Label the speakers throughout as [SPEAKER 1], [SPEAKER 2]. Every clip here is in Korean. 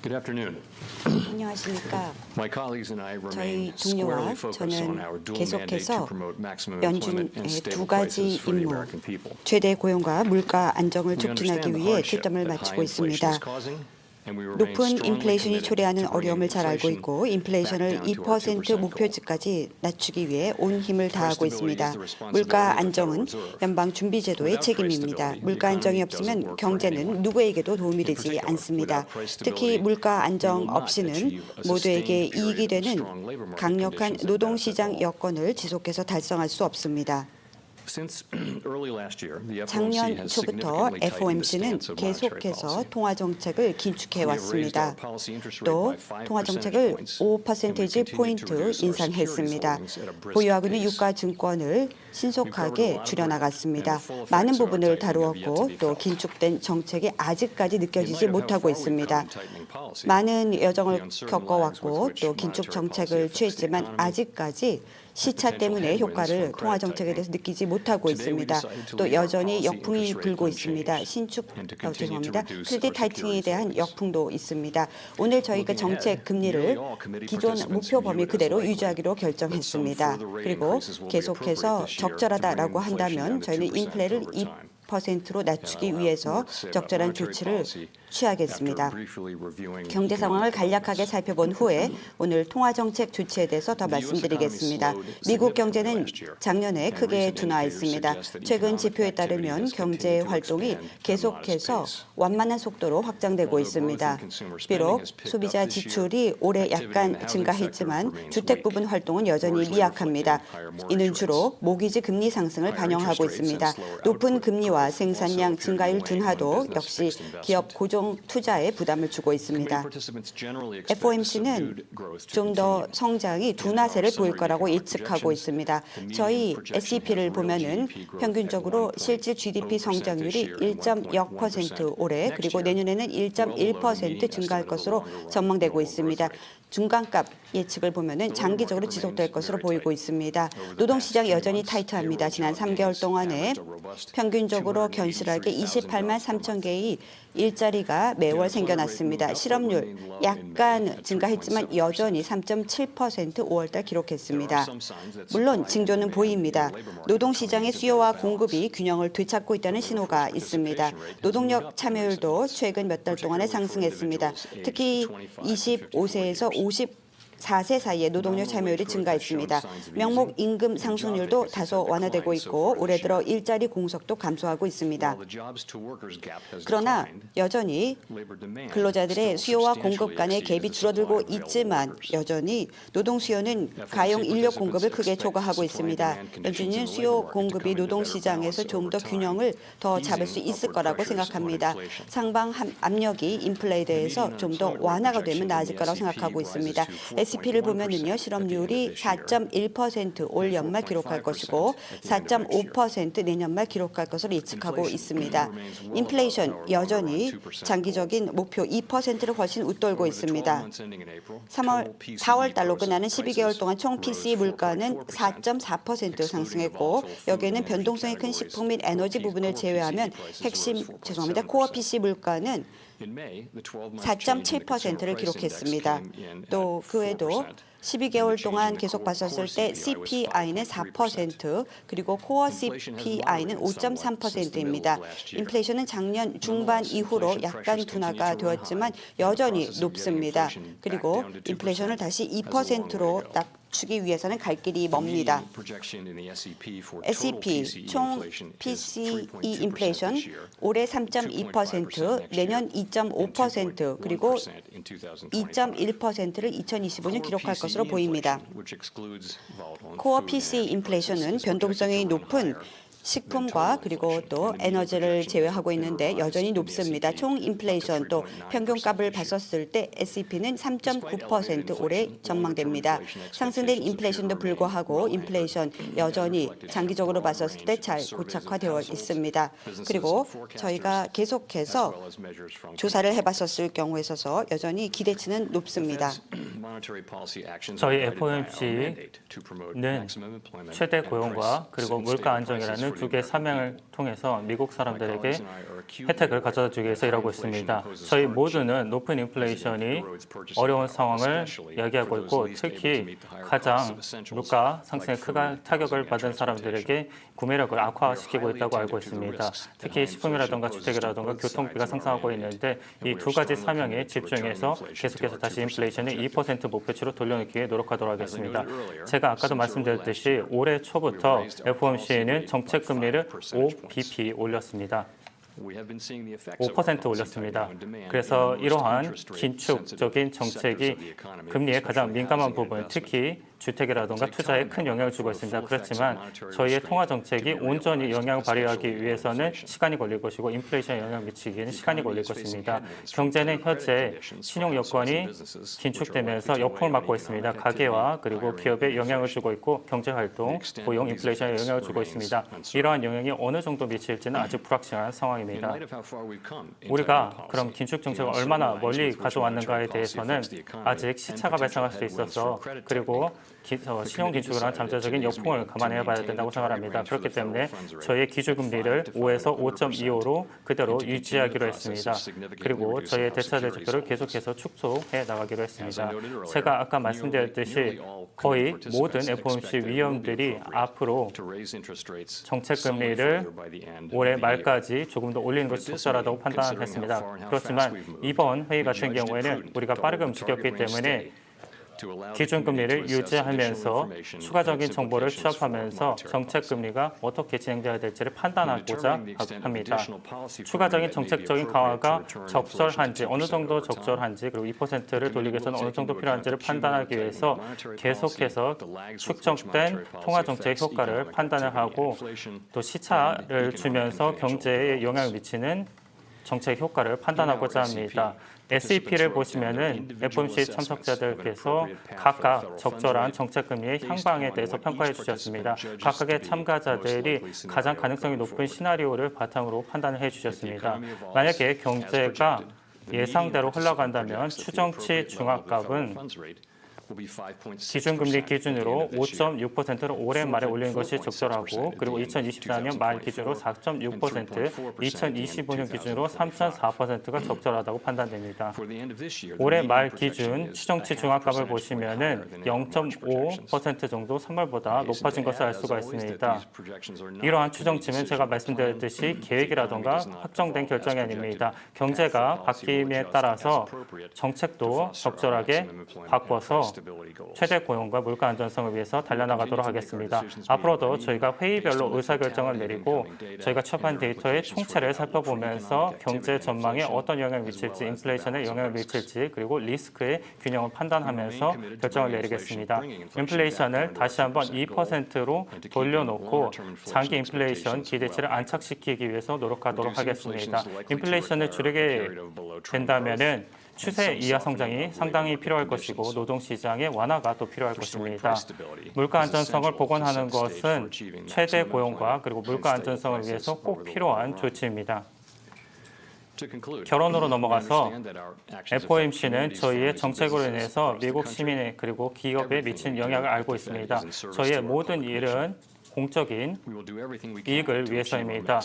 [SPEAKER 1] Good afternoon.
[SPEAKER 2] 안녕하십니까.
[SPEAKER 1] My colleagues and I
[SPEAKER 2] 저희
[SPEAKER 1] remain squarely
[SPEAKER 2] 동료와
[SPEAKER 1] focused on
[SPEAKER 2] 저는
[SPEAKER 1] our dual mandate to
[SPEAKER 2] 계속해서
[SPEAKER 1] promote maximum employment and
[SPEAKER 2] 연준의
[SPEAKER 1] stable
[SPEAKER 2] 두 가지
[SPEAKER 1] prices for the
[SPEAKER 2] 임무,
[SPEAKER 1] American people.
[SPEAKER 2] 최대 고용과 물가 안정을
[SPEAKER 1] We
[SPEAKER 2] 촉진하기
[SPEAKER 1] understand the
[SPEAKER 2] 위해
[SPEAKER 1] hardship
[SPEAKER 2] 초점을
[SPEAKER 1] that high
[SPEAKER 2] 맞추고
[SPEAKER 1] inflation is
[SPEAKER 2] 있습니다.
[SPEAKER 1] causing, and we remain
[SPEAKER 2] 높은
[SPEAKER 1] strongly
[SPEAKER 2] 인플레이션이
[SPEAKER 1] committed
[SPEAKER 2] 초래하는
[SPEAKER 1] to bringing
[SPEAKER 2] 어려움을 잘 알고
[SPEAKER 1] inflation
[SPEAKER 2] 있고
[SPEAKER 1] back
[SPEAKER 2] 인플레이션을
[SPEAKER 1] down to our 2%
[SPEAKER 2] 2%
[SPEAKER 1] goal.
[SPEAKER 2] 목표치까지 낮추기 위해 온 힘을
[SPEAKER 1] Price
[SPEAKER 2] 다하고
[SPEAKER 1] stability
[SPEAKER 2] 있습니다.
[SPEAKER 1] is the responsibility
[SPEAKER 2] 물가
[SPEAKER 1] of the Federal
[SPEAKER 2] 안정은
[SPEAKER 1] Reserve.
[SPEAKER 2] 연방준비제도의
[SPEAKER 1] Without price
[SPEAKER 2] 책임입니다.
[SPEAKER 1] stability, the
[SPEAKER 2] 물가 안정이
[SPEAKER 1] economy
[SPEAKER 2] 없으면
[SPEAKER 1] doesn't work for
[SPEAKER 2] 경제는
[SPEAKER 1] anyone.
[SPEAKER 2] 누구에게도 도움이
[SPEAKER 1] In
[SPEAKER 2] 되지
[SPEAKER 1] particular,
[SPEAKER 2] 않습니다.
[SPEAKER 1] without price
[SPEAKER 2] 특히
[SPEAKER 1] stability,
[SPEAKER 2] 물가
[SPEAKER 1] we will
[SPEAKER 2] 안정
[SPEAKER 1] not
[SPEAKER 2] 없이는
[SPEAKER 1] achieve a
[SPEAKER 2] 모두에게
[SPEAKER 1] sustained
[SPEAKER 2] 이익이
[SPEAKER 1] period of
[SPEAKER 2] 되는
[SPEAKER 1] strong labor market
[SPEAKER 2] 강력한
[SPEAKER 1] conditions that benefit
[SPEAKER 2] 노동시장
[SPEAKER 1] all.
[SPEAKER 2] 여건을 지속해서 달성할 수 없습니다.
[SPEAKER 1] Since early last year, the FOMC
[SPEAKER 2] 작년
[SPEAKER 1] has
[SPEAKER 2] 초부터
[SPEAKER 1] significantly tightened the
[SPEAKER 2] FOMC는
[SPEAKER 1] stance of monetary
[SPEAKER 2] 계속해서
[SPEAKER 1] policy.
[SPEAKER 2] 통화 정책을 긴축해
[SPEAKER 1] We have raised our
[SPEAKER 2] 왔습니다.
[SPEAKER 1] policy interest rate
[SPEAKER 2] 또
[SPEAKER 1] by 5
[SPEAKER 2] 통화
[SPEAKER 1] percentage
[SPEAKER 2] 정책을
[SPEAKER 1] points,
[SPEAKER 2] 5%포인트
[SPEAKER 1] and we continue to reduce our securities
[SPEAKER 2] 인상했습니다.
[SPEAKER 1] holdings at a brisk
[SPEAKER 2] 보유하고 있는
[SPEAKER 1] pace.
[SPEAKER 2] 유가 증권을 신속하게 줄여나갔습니다.
[SPEAKER 1] and the full effects
[SPEAKER 2] 많은
[SPEAKER 1] of our
[SPEAKER 2] 부분을
[SPEAKER 1] tightening have yet to
[SPEAKER 2] 다루었고
[SPEAKER 1] be
[SPEAKER 2] 또
[SPEAKER 1] felt.
[SPEAKER 2] 긴축된 정책이 아직까지
[SPEAKER 1] In
[SPEAKER 2] 느껴지지
[SPEAKER 1] light of how
[SPEAKER 2] 못하고
[SPEAKER 1] far we've come
[SPEAKER 2] 있습니다.
[SPEAKER 1] in tightening policy,
[SPEAKER 2] 많은
[SPEAKER 1] the
[SPEAKER 2] 여정을
[SPEAKER 1] uncertain lags with
[SPEAKER 2] 겪어왔고
[SPEAKER 1] which
[SPEAKER 2] 또 긴축
[SPEAKER 1] monetary
[SPEAKER 2] 정책을
[SPEAKER 1] policy affects the
[SPEAKER 2] 취했지만
[SPEAKER 1] economy,
[SPEAKER 2] 아직까지 시차
[SPEAKER 1] potential
[SPEAKER 2] 때문에
[SPEAKER 1] headwinds
[SPEAKER 2] 효과를
[SPEAKER 1] from
[SPEAKER 2] 통화
[SPEAKER 1] credit
[SPEAKER 2] 정책에 대해서
[SPEAKER 1] tightening.
[SPEAKER 2] 느끼지 못하고
[SPEAKER 1] Today we
[SPEAKER 2] 있습니다.
[SPEAKER 1] decided to
[SPEAKER 2] 또
[SPEAKER 1] leave our
[SPEAKER 2] 여전히
[SPEAKER 1] policy
[SPEAKER 2] 역풍이
[SPEAKER 1] interest rate
[SPEAKER 2] 불고 있습니다.
[SPEAKER 1] unchanged
[SPEAKER 2] 신축
[SPEAKER 1] and to continue to
[SPEAKER 2] 죄송합니다.
[SPEAKER 1] reduce
[SPEAKER 2] 크레딧
[SPEAKER 1] our
[SPEAKER 2] 타이팅에
[SPEAKER 1] securities
[SPEAKER 2] 대한
[SPEAKER 1] holdings.
[SPEAKER 2] 역풍도 있습니다. 오늘 저희가
[SPEAKER 1] Looking
[SPEAKER 2] 정책
[SPEAKER 1] ahead,
[SPEAKER 2] 금리를
[SPEAKER 1] nearly all committee
[SPEAKER 2] 기존
[SPEAKER 1] participants
[SPEAKER 2] 목표
[SPEAKER 1] view
[SPEAKER 2] 범위
[SPEAKER 1] it as
[SPEAKER 2] 그대로
[SPEAKER 1] likely
[SPEAKER 2] 유지하기로
[SPEAKER 1] that some
[SPEAKER 2] 결정했습니다.
[SPEAKER 1] further rate
[SPEAKER 2] 그리고
[SPEAKER 1] increases will be
[SPEAKER 2] 계속해서
[SPEAKER 1] appropriate this year to
[SPEAKER 2] 적절하다라고
[SPEAKER 1] bring inflation
[SPEAKER 2] 한다면
[SPEAKER 1] down to
[SPEAKER 2] 저희는
[SPEAKER 1] 2%
[SPEAKER 2] 인플레를
[SPEAKER 1] over time.
[SPEAKER 2] 2%로 낮추기
[SPEAKER 1] And I'll have
[SPEAKER 2] 위해서
[SPEAKER 1] more to say about
[SPEAKER 2] 적절한
[SPEAKER 1] monetary
[SPEAKER 2] 조치를
[SPEAKER 1] policy after
[SPEAKER 2] 취하겠습니다.
[SPEAKER 1] briefly reviewing
[SPEAKER 2] 경제
[SPEAKER 1] economic
[SPEAKER 2] 상황을 간략하게
[SPEAKER 1] developments.
[SPEAKER 2] 살펴본 후에 오늘 통화 정책 조치에 대해서 더
[SPEAKER 1] The US economy
[SPEAKER 2] 말씀드리겠습니다.
[SPEAKER 1] slowed
[SPEAKER 2] 미국
[SPEAKER 1] significantly
[SPEAKER 2] 경제는
[SPEAKER 1] last year,
[SPEAKER 2] 작년에
[SPEAKER 1] and
[SPEAKER 2] 크게
[SPEAKER 1] recent
[SPEAKER 2] 둔화했습니다.
[SPEAKER 1] indicators suggest that
[SPEAKER 2] 최근
[SPEAKER 1] economic
[SPEAKER 2] 지표에
[SPEAKER 1] activity
[SPEAKER 2] 따르면
[SPEAKER 1] has
[SPEAKER 2] 경제
[SPEAKER 1] continued to
[SPEAKER 2] 활동이
[SPEAKER 1] expand at a modest
[SPEAKER 2] 계속해서
[SPEAKER 1] pace.
[SPEAKER 2] 완만한 속도로 확장되고
[SPEAKER 1] Although growth
[SPEAKER 2] 있습니다.
[SPEAKER 1] in consumer spending
[SPEAKER 2] 비록
[SPEAKER 1] has picked up
[SPEAKER 2] 소비자
[SPEAKER 1] this year,
[SPEAKER 2] 지출이 올해
[SPEAKER 1] activity in
[SPEAKER 2] 약간
[SPEAKER 1] the housing sector
[SPEAKER 2] 증가했지만
[SPEAKER 1] remains
[SPEAKER 2] 주택
[SPEAKER 1] weak,
[SPEAKER 2] 부분 활동은 여전히
[SPEAKER 1] largely
[SPEAKER 2] 미약합니다.
[SPEAKER 1] reflecting higher mortgage
[SPEAKER 2] 이는
[SPEAKER 1] rates.
[SPEAKER 2] 주로 모기지 금리 상승을
[SPEAKER 1] Higher
[SPEAKER 2] 반영하고
[SPEAKER 1] interest rates and
[SPEAKER 2] 있습니다.
[SPEAKER 1] slower
[SPEAKER 2] 높은
[SPEAKER 1] output
[SPEAKER 2] 금리와
[SPEAKER 1] growth
[SPEAKER 2] 생산량
[SPEAKER 1] also appear to be
[SPEAKER 2] 증가율
[SPEAKER 1] weighing on
[SPEAKER 2] 둔화도
[SPEAKER 1] business
[SPEAKER 2] 역시
[SPEAKER 1] fixed investment.
[SPEAKER 2] 기업 고정 투자에 부담을 주고
[SPEAKER 1] Committee
[SPEAKER 2] 있습니다.
[SPEAKER 1] participants generally expect
[SPEAKER 2] FOMC는
[SPEAKER 1] subdued growth to
[SPEAKER 2] 좀 더
[SPEAKER 1] continue.
[SPEAKER 2] 성장이 둔화세를 보일 거라고 예측하고 있습니다. 저희 SEP를 보면은 평균적으로 실질 GDP 성장률이 1.0% 올해 그리고 내년에는 1.1% 증가할 것으로 전망되고 있습니다. 중간값 예측을 보면은 장기적으로 지속될 것으로 보이고 있습니다. 노동시장이 여전히 타이트합니다. 지난 3개월 동안에 평균적으로 견실하게 28만 3천 개의 일자리가 매월 생겨났습니다. 실업률 약간 증가했지만 여전히 3.7% 5월달 기록했습니다. 물론 징조는 보입니다. 노동시장의 수요와 공급이 균형을 되찾고 있다는 신호가 있습니다. 노동력 참여율도 최근 몇 달 동안에 상승했습니다. 특히 25세에서 54세 사이의 노동력 참여율이 증가했습니다. 명목 임금 상승률도 다소 완화되고 있고 올해 들어 일자리 공석도 감소하고 있습니다. 그러나 여전히 근로자들의 수요와 공급 간의 갭이 줄어들고 있지만 여전히 노동 수요는 가용 인력 공급을 크게 초과하고 있습니다. 연준은 수요 공급이 노동 시장에서 좀 더 균형을 더 잡을 수 있을 거라고 생각합니다. 상방 압력이 인플레에 대해서 좀 더 완화가 되면 나아질 거라고 생각하고 있습니다. SP를 보면은요 실업률이 4.1% 올 연말 기록할 것이고 4.5% 내년 말 기록할 것으로 예측하고 있습니다. 인플레이션 여전히 장기적인 목표 2%를 훨씬 웃돌고 있습니다. 4월 달로 끝나는 12개월 동안 총 PCE 물가는 4.4% 상승했고 여기에는 변동성이 큰 식품 및 에너지 부분을 제외하면 코어 PCE 물가는 4.7%를 기록했습니다. 또 그 외에도 12개월 동안 계속 봤었을 때 CPI는 4% 그리고 코어 CPI는 5.3%입니다. 인플레이션은 작년 중반 이후로 약간 둔화가 되었지만 여전히 높습니다. 그리고 인플레이션을 다시 2%로 낮추기 위해서는 갈 길이 멉니다. SEP 총 PCE 인플레이션 올해 3.2%, 내년 2.5% 그리고 2.1%를 2025년 기록할 것으로 보입니다. 코어 PCE 인플레이션은 변동성이 높은 식품과 그리고 또 에너지를 제외하고 있는데 여전히 높습니다. 총 인플레이션 또 평균값을 봤었을 때 SEP는 3.9% 올해 전망됩니다. 상승된 인플레이션도 불구하고 인플레이션 여전히 장기적으로 봤었을 때 잘 고착화되어 있습니다. 그리고 저희가 계속해서 조사를 해봤었을 경우에 있어서 여전히 기대치는 높습니다.
[SPEAKER 3] 저희 FOMC는 최대 고용과 그리고 물가 안정이라는 두 개의 사명을 통해서 미국 사람들에게 혜택을 가져다 주기 위해서 일하고 있습니다. 저희 모두는 높은 인플레이션이 어려운 상황을 이야기하고 있고 특히 가장 물가 상승에 큰 타격을 받은 사람들에게 구매력을 악화시키고 있다고 알고 있습니다. 특히 식품이라든가 주택이라든가 교통비가 상승하고 있는데 이 두 가지 사명에 집중해서 계속해서 다시 인플레이션을 2% 목표치로 돌려놓기 위해 노력하도록 하겠습니다. 제가 아까도 말씀드렸듯이 올해 초부터 FOMC는 정책 금리를 5bp 올렸습니다. 5% 올렸습니다. 그래서 이러한 긴축적인 정책이 금리에 가장 민감한 부분, 특히 주택이라든가 투자에 큰 영향을 주고 있습니다. 그렇지만 저희의 통화 정책이 온전히 영향을 발휘하기 위해서는 시간이 걸릴 것이고 인플레이션에 영향을 미치기에는 시간이 걸릴 것입니다. 경제는 현재 신용 여건이 긴축되면서 역풍을 맞고 있습니다. 가계와 그리고 기업에 영향을 주고 있고 경제 활동, 고용, 인플레이션에 영향을 주고 있습니다. 이러한 영향이 어느 정도 미칠지는 아직 불확실한 상황입니다. 우리가 그럼 긴축 정책을 얼마나 멀리 가져왔는가에 대해서는 아직 시차가 발생할 수 있어서 그리고 신용 긴축을 한 잠재적인 역풍을 감안해야 봐야 된다고 생각합니다. 그렇기 때문에 저희의 기준금리를 5에서 5.25로 그대로 유지하기로 했습니다. 그리고 저희의 대차대 지표를 계속해서 축소해 나가기로 했습니다. 제가 아까 말씀드렸듯이 거의 모든 FOMC 위원들이 앞으로 정책금리를 올해 말까지 조금 더 올리는 것이 적절하다고 판단했습니다. 그렇지만 이번 회의 같은 경우에는 우리가 빠르게 움직였기 때문에 기준금리를 유지하면서 추가적인 정보를 취합하면서 정책금리가 어떻게 진행되어야 될지를 판단하고자 합니다. 추가적인 정책적인 강화가 적절한지, 어느 정도 적절한지, 그리고 2%를 돌리기 위해서는 어느 정도 필요한지를 판단하기 위해서 계속해서 축적된 통화정책 효과를 판단을 하고 또 시차를 주면서 경제에 영향을 미치는 정책 효과를 판단하고자 합니다. SEP를 보시면은 FOMC 참석자들께서 각각 적절한 정책금리의 향방에 대해서 평가해 주셨습니다. 각각의 참가자들이 가장 가능성이 높은 시나리오를 바탕으로 판단을 해 주셨습니다. 만약에 경제가 예상대로 흘러간다면 추정치 중앙값은 기준금리 기준으로 5.6%를 올해 말에 올리는 것이 적절하고 그리고 2024년 말 기준으로 4.6%, 2025년 기준으로 3.4%가 적절하다고 판단됩니다. 올해 말 기준 추정치 중앙값을 보시면은 0.5% 정도 3월보다 높아진 것을 알 수가 있습니다. 이러한 추정치는 제가 말씀드렸듯이 계획이라던가 확정된 결정이 아닙니다. 경제가 바뀜에 따라서 정책도 적절하게 바꿔서 최대 고용과 물가 안전성을 위해서 달려나가도록 하겠습니다. 앞으로도 저희가 회의별로 의사결정을 내리고 저희가 취합한 데이터의 총체를 살펴보면서 경제 전망에 어떤 영향을 미칠지, 인플레이션에 영향을 미칠지, 그리고 리스크의 균형을 판단하면서 결정을 내리겠습니다. 인플레이션을 다시 한번 2%로 돌려놓고 장기 인플레이션 기대치를 안착시키기 위해서 노력하도록 하겠습니다. 인플레이션을 줄이게 된다면은 추세 이하 성장이 상당히 필요할 것이고 노동시장의 완화가 또 필요할 것입니다. 물가 안전성을 복원하는 것은 최대 고용과 그리고 물가 안전성을 위해서 꼭 필요한 조치입니다. 결론으로 넘어가서 FOMC는 저희의 정책으로 인해서 미국 시민의 그리고 기업에 미친 영향을 알고 있습니다. 저희의 모든 일은 공적인 이익을 위해서입니다.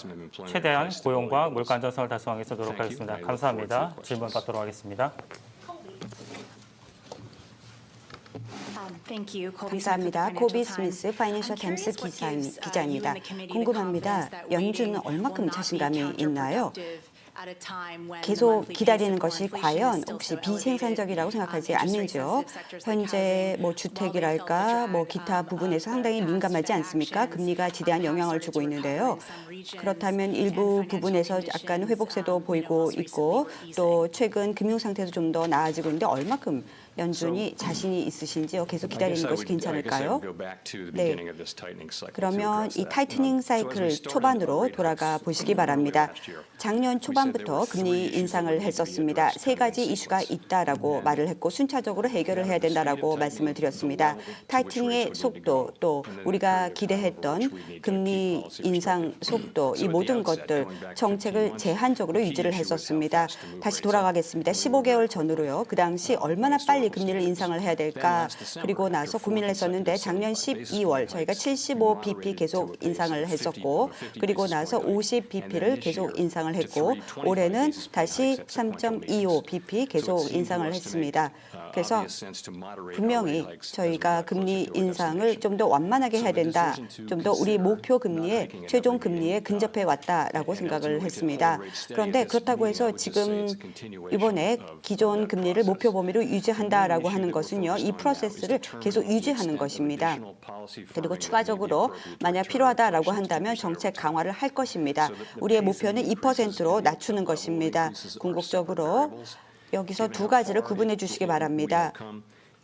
[SPEAKER 3] 최대한 고용과 물가 안전성을 달성하기 위해서 노력하겠습니다. 감사합니다. 질문 받도록 하겠습니다.
[SPEAKER 2] 감사합니다. 코비 스미스 파이낸셜 타임스 기자입니다. 궁금합니다. 연준은 얼마큼 자신감이 있나요? 계속 기다리는 것이 과연 혹시 비생산적이라고 생각하지 않는지요? 현재 뭐 주택이랄까 뭐 기타 부분에서 상당히 민감하지 않습니까? 금리가 지대한 영향을 주고 있는데요. 그렇다면 일부 부분에서 약간 회복세도 보이고 있고 또 최근 금융 상태도 좀 더 나아지고 있는데 얼마큼 연준이 자신이 있으신지요? 계속 기다리는 것이 괜찮을까요? 네. 그러면 이 타이트닝 사이클 초반으로 돌아가 보시기 바랍니다. 작년 초반부터 금리 인상을 했었습니다. 세 가지 이슈가 있다라고 말을 했고 순차적으로 해결을 해야 된다라고 말씀을 드렸습니다. 타이트닝의 속도 또 우리가 기대했던 금리 인상 속도 이 모든 것들 정책을 제한적으로 유지를 했었습니다. 다시 돌아가겠습니다. 15개월 전으로요. 그 당시 얼마나 빨리 언제 금리를 인상을 해야 될까? 그리고 나서 고민을 했었는데 작년 12월 저희가 75bp 계속 인상을 했었고 그리고 나서 50bp를 계속 인상을 했고 올해는 다시 3.25bp 계속 인상을 했습니다. 그래서 분명히 저희가 금리 인상을 좀 더 완만하게 해야 된다. 좀 더 우리 목표 금리에 최종 금리에 근접해 왔다라고 생각을 했습니다. 그런데 그렇다고 해서 지금 이번에 기존 금리를 목표 범위로 유지한다라고 하는 것은요. 이 프로세스를 계속 유지하는 것입니다. 그리고 추가적으로 만약 필요하다라고 한다면 정책 강화를 할 것입니다. 우리의 목표는 2%로 낮추는 것입니다. 궁극적으로 여기서 두 가지를 구분해 주시기 바랍니다.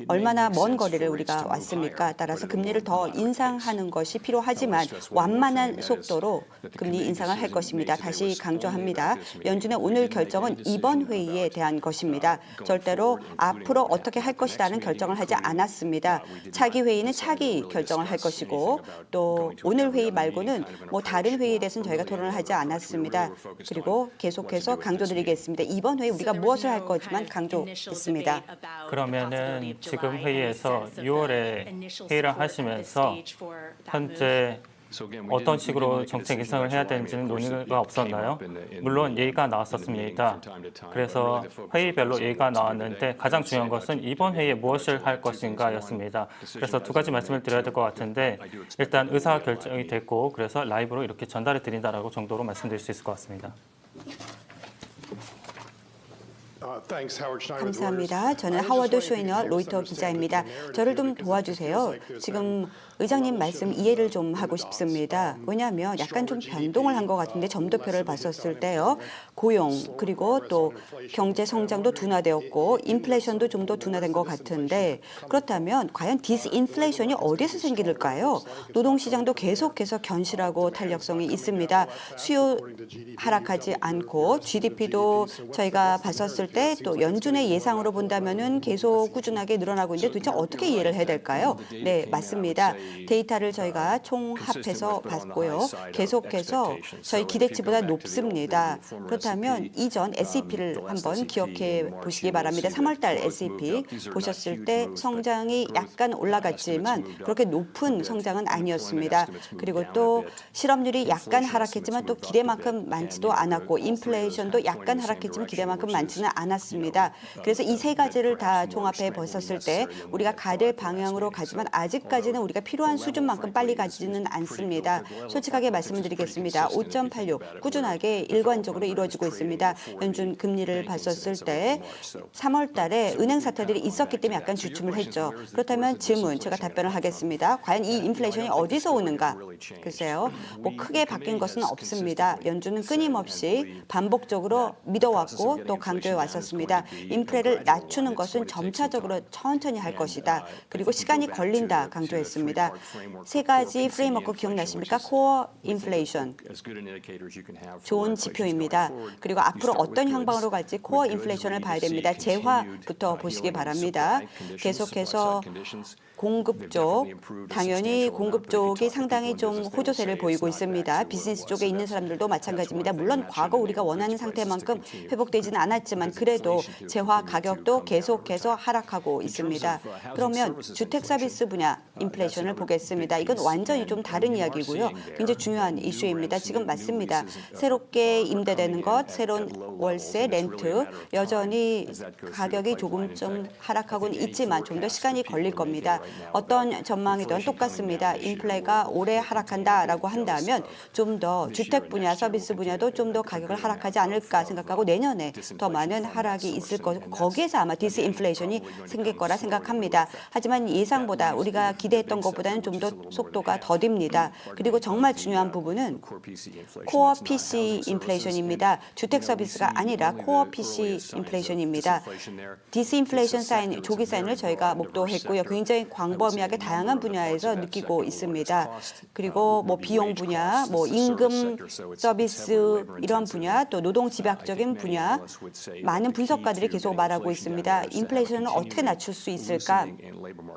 [SPEAKER 2] 얼마나 먼 거리를 우리가 왔습니까? 따라서 금리를 더 인상하는 것이 필요하지만 완만한 속도로 금리 인상을 할 것입니다. 다시 강조합니다. 연준의 오늘 결정은 이번 회의에 대한 것입니다. 절대로 앞으로 어떻게 할 것이라는 결정을 하지 않았습니다. 차기 회의는 차기 결정을 할 것이고 또 오늘 회의 말고는 뭐 다른 회의에 대해서는 저희가 토론을 하지 않았습니다. 그리고 계속해서 강조드리겠습니다. 이번 회의 우리가 무엇을 할 거지만 강조했습니다.
[SPEAKER 3] 그러면은 지금 회의에서 6월에 회의를 하시면서 현재 어떤 식으로 정책 인상을 해야 되는지는 논의가 없었나요? 물론 얘기가 나왔었습니다. 그래서 회의별로 얘기가 나왔는데 가장 중요한 것은 이번 회의에 무엇을 할 것인가였습니다. 그래서 두 가지 말씀을 드려야 될 것 같은데 일단 의사 결정이 됐고 그래서 라이브로 이렇게 전달해 드린다라고 정도로 말씀드릴 수 있을 것 같습니다.
[SPEAKER 2] 감사합니다. 저는 하워드 쇼이너 로이터 기자입니다. 저를 좀 도와주세요. 지금 의장님 말씀 이해를 좀 하고 싶습니다. 왜냐하면 약간 좀 변동을 한 것 같은데 점도표를 봤었을 때요. 고용 그리고 또 경제 성장도 둔화되었고 인플레이션도 좀 더 둔화된 것 같은데 그렇다면 과연 디스인플레이션이 어디서 생길까요? 노동시장도 계속해서 견실하고 탄력성이 있습니다. 수요 하락하지 않고 GDP도 저희가 봤었을 때 또 연준의 예상으로 본다면은 계속 꾸준하게 늘어나고 있는데 도대체 어떻게 이해를 해야 될까요? 네, 맞습니다. 데이터를 저희가 총합해서 봤고요. 계속해서 저희 기대치보다 높습니다. 그렇다면 이전 S&P를 한번 기억해 보시기 바랍니다. 3월 달 S&P 보셨을 때 성장이 약간 올라갔지만 그렇게 높은 성장은 아니었습니다. 그리고 또 실업률이 약간 하락했지만 또 기대만큼 많지도 않았고 인플레이션도 약간 하락했지만 기대만큼 많지는 않았습니다. 그래서 이 세 가지를 다 종합해 봤었을 때 우리가 가야 될 방향으로 가지만 아직까지는 우리가 필요한 수준만큼 빨리 가지는 않습니다. 솔직하게 말씀을 드리겠습니다. 5.86 꾸준하게 일관적으로 이루어지고 있습니다. 연준 금리를 봤었을 때 3월 달에 은행 사태들이 있었기 때문에 약간 주춤을 했죠. 그렇다면 질문 제가 답변을 하겠습니다. 과연 이 인플레이션이 어디서 오는가? 글쎄요. 뭐 크게 바뀐 것은 없습니다. 연준은 끊임없이 반복적으로 믿어왔고 또 강조해 왔었습니다. 인플레를 낮추는 것은 점차적으로 천천히 할 것이다. 그리고 시간이 걸린다 강조했습니다. 세 가지 프레임워크 기억나십니까? 코어 인플레이션. 좋은 지표입니다. 그리고 앞으로 어떤 향방으로 갈지 코어 인플레이션을 봐야 됩니다. 재화부터 보시기 바랍니다. 계속해서 공급 쪽, 당연히 공급 쪽이 상당히 좀 호조세를 보이고 있습니다. 비즈니스 쪽에 있는 사람들도 마찬가지입니다. 물론 과거 우리가 원하는 상태만큼 회복되지는 않았지만 그래도 재화 가격도 계속해서 하락하고 있습니다. 그러면 주택 서비스 분야 인플레이션을 보겠습니다. 이건 완전히 좀 다른 이야기고요. 굉장히 중요한 이슈입니다. 지금 맞습니다. 새롭게 임대되는 것, 새로운 월세, 렌트 여전히 가격이 조금 좀 하락하고는 있지만 좀 더 시간이 걸릴 겁니다. 어떤 전망이든 똑같습니다. 인플레가 올해 하락한다라고 한다면 좀 더 주택 분야, 서비스 분야도 좀 더 가격을 하락하지 않을까 생각하고 내년에 더 많은 하락이 있을 것이고 거기에서 아마 디스인플레이션이 생길 거라 생각합니다. 하지만 예상보다 우리가 기대했던 것보다는 좀 더 속도가 더딥니다. 그리고 정말 중요한 부분은 코어 PC 인플레이션입니다. 주택 서비스가 아니라 코어 PC 인플레이션입니다. 디스인플레이션 사인, 조기 사인을 저희가 목도했고요. 굉장히 광범위하게 다양한 분야에서 느끼고 있습니다. 그리고 뭐 비용 분야, 뭐 임금, 서비스 이런 분야, 또 노동 집약적인 분야, 많은 분석가들이 계속 말하고 있습니다. 인플레이션을 어떻게 낮출 수 있을까?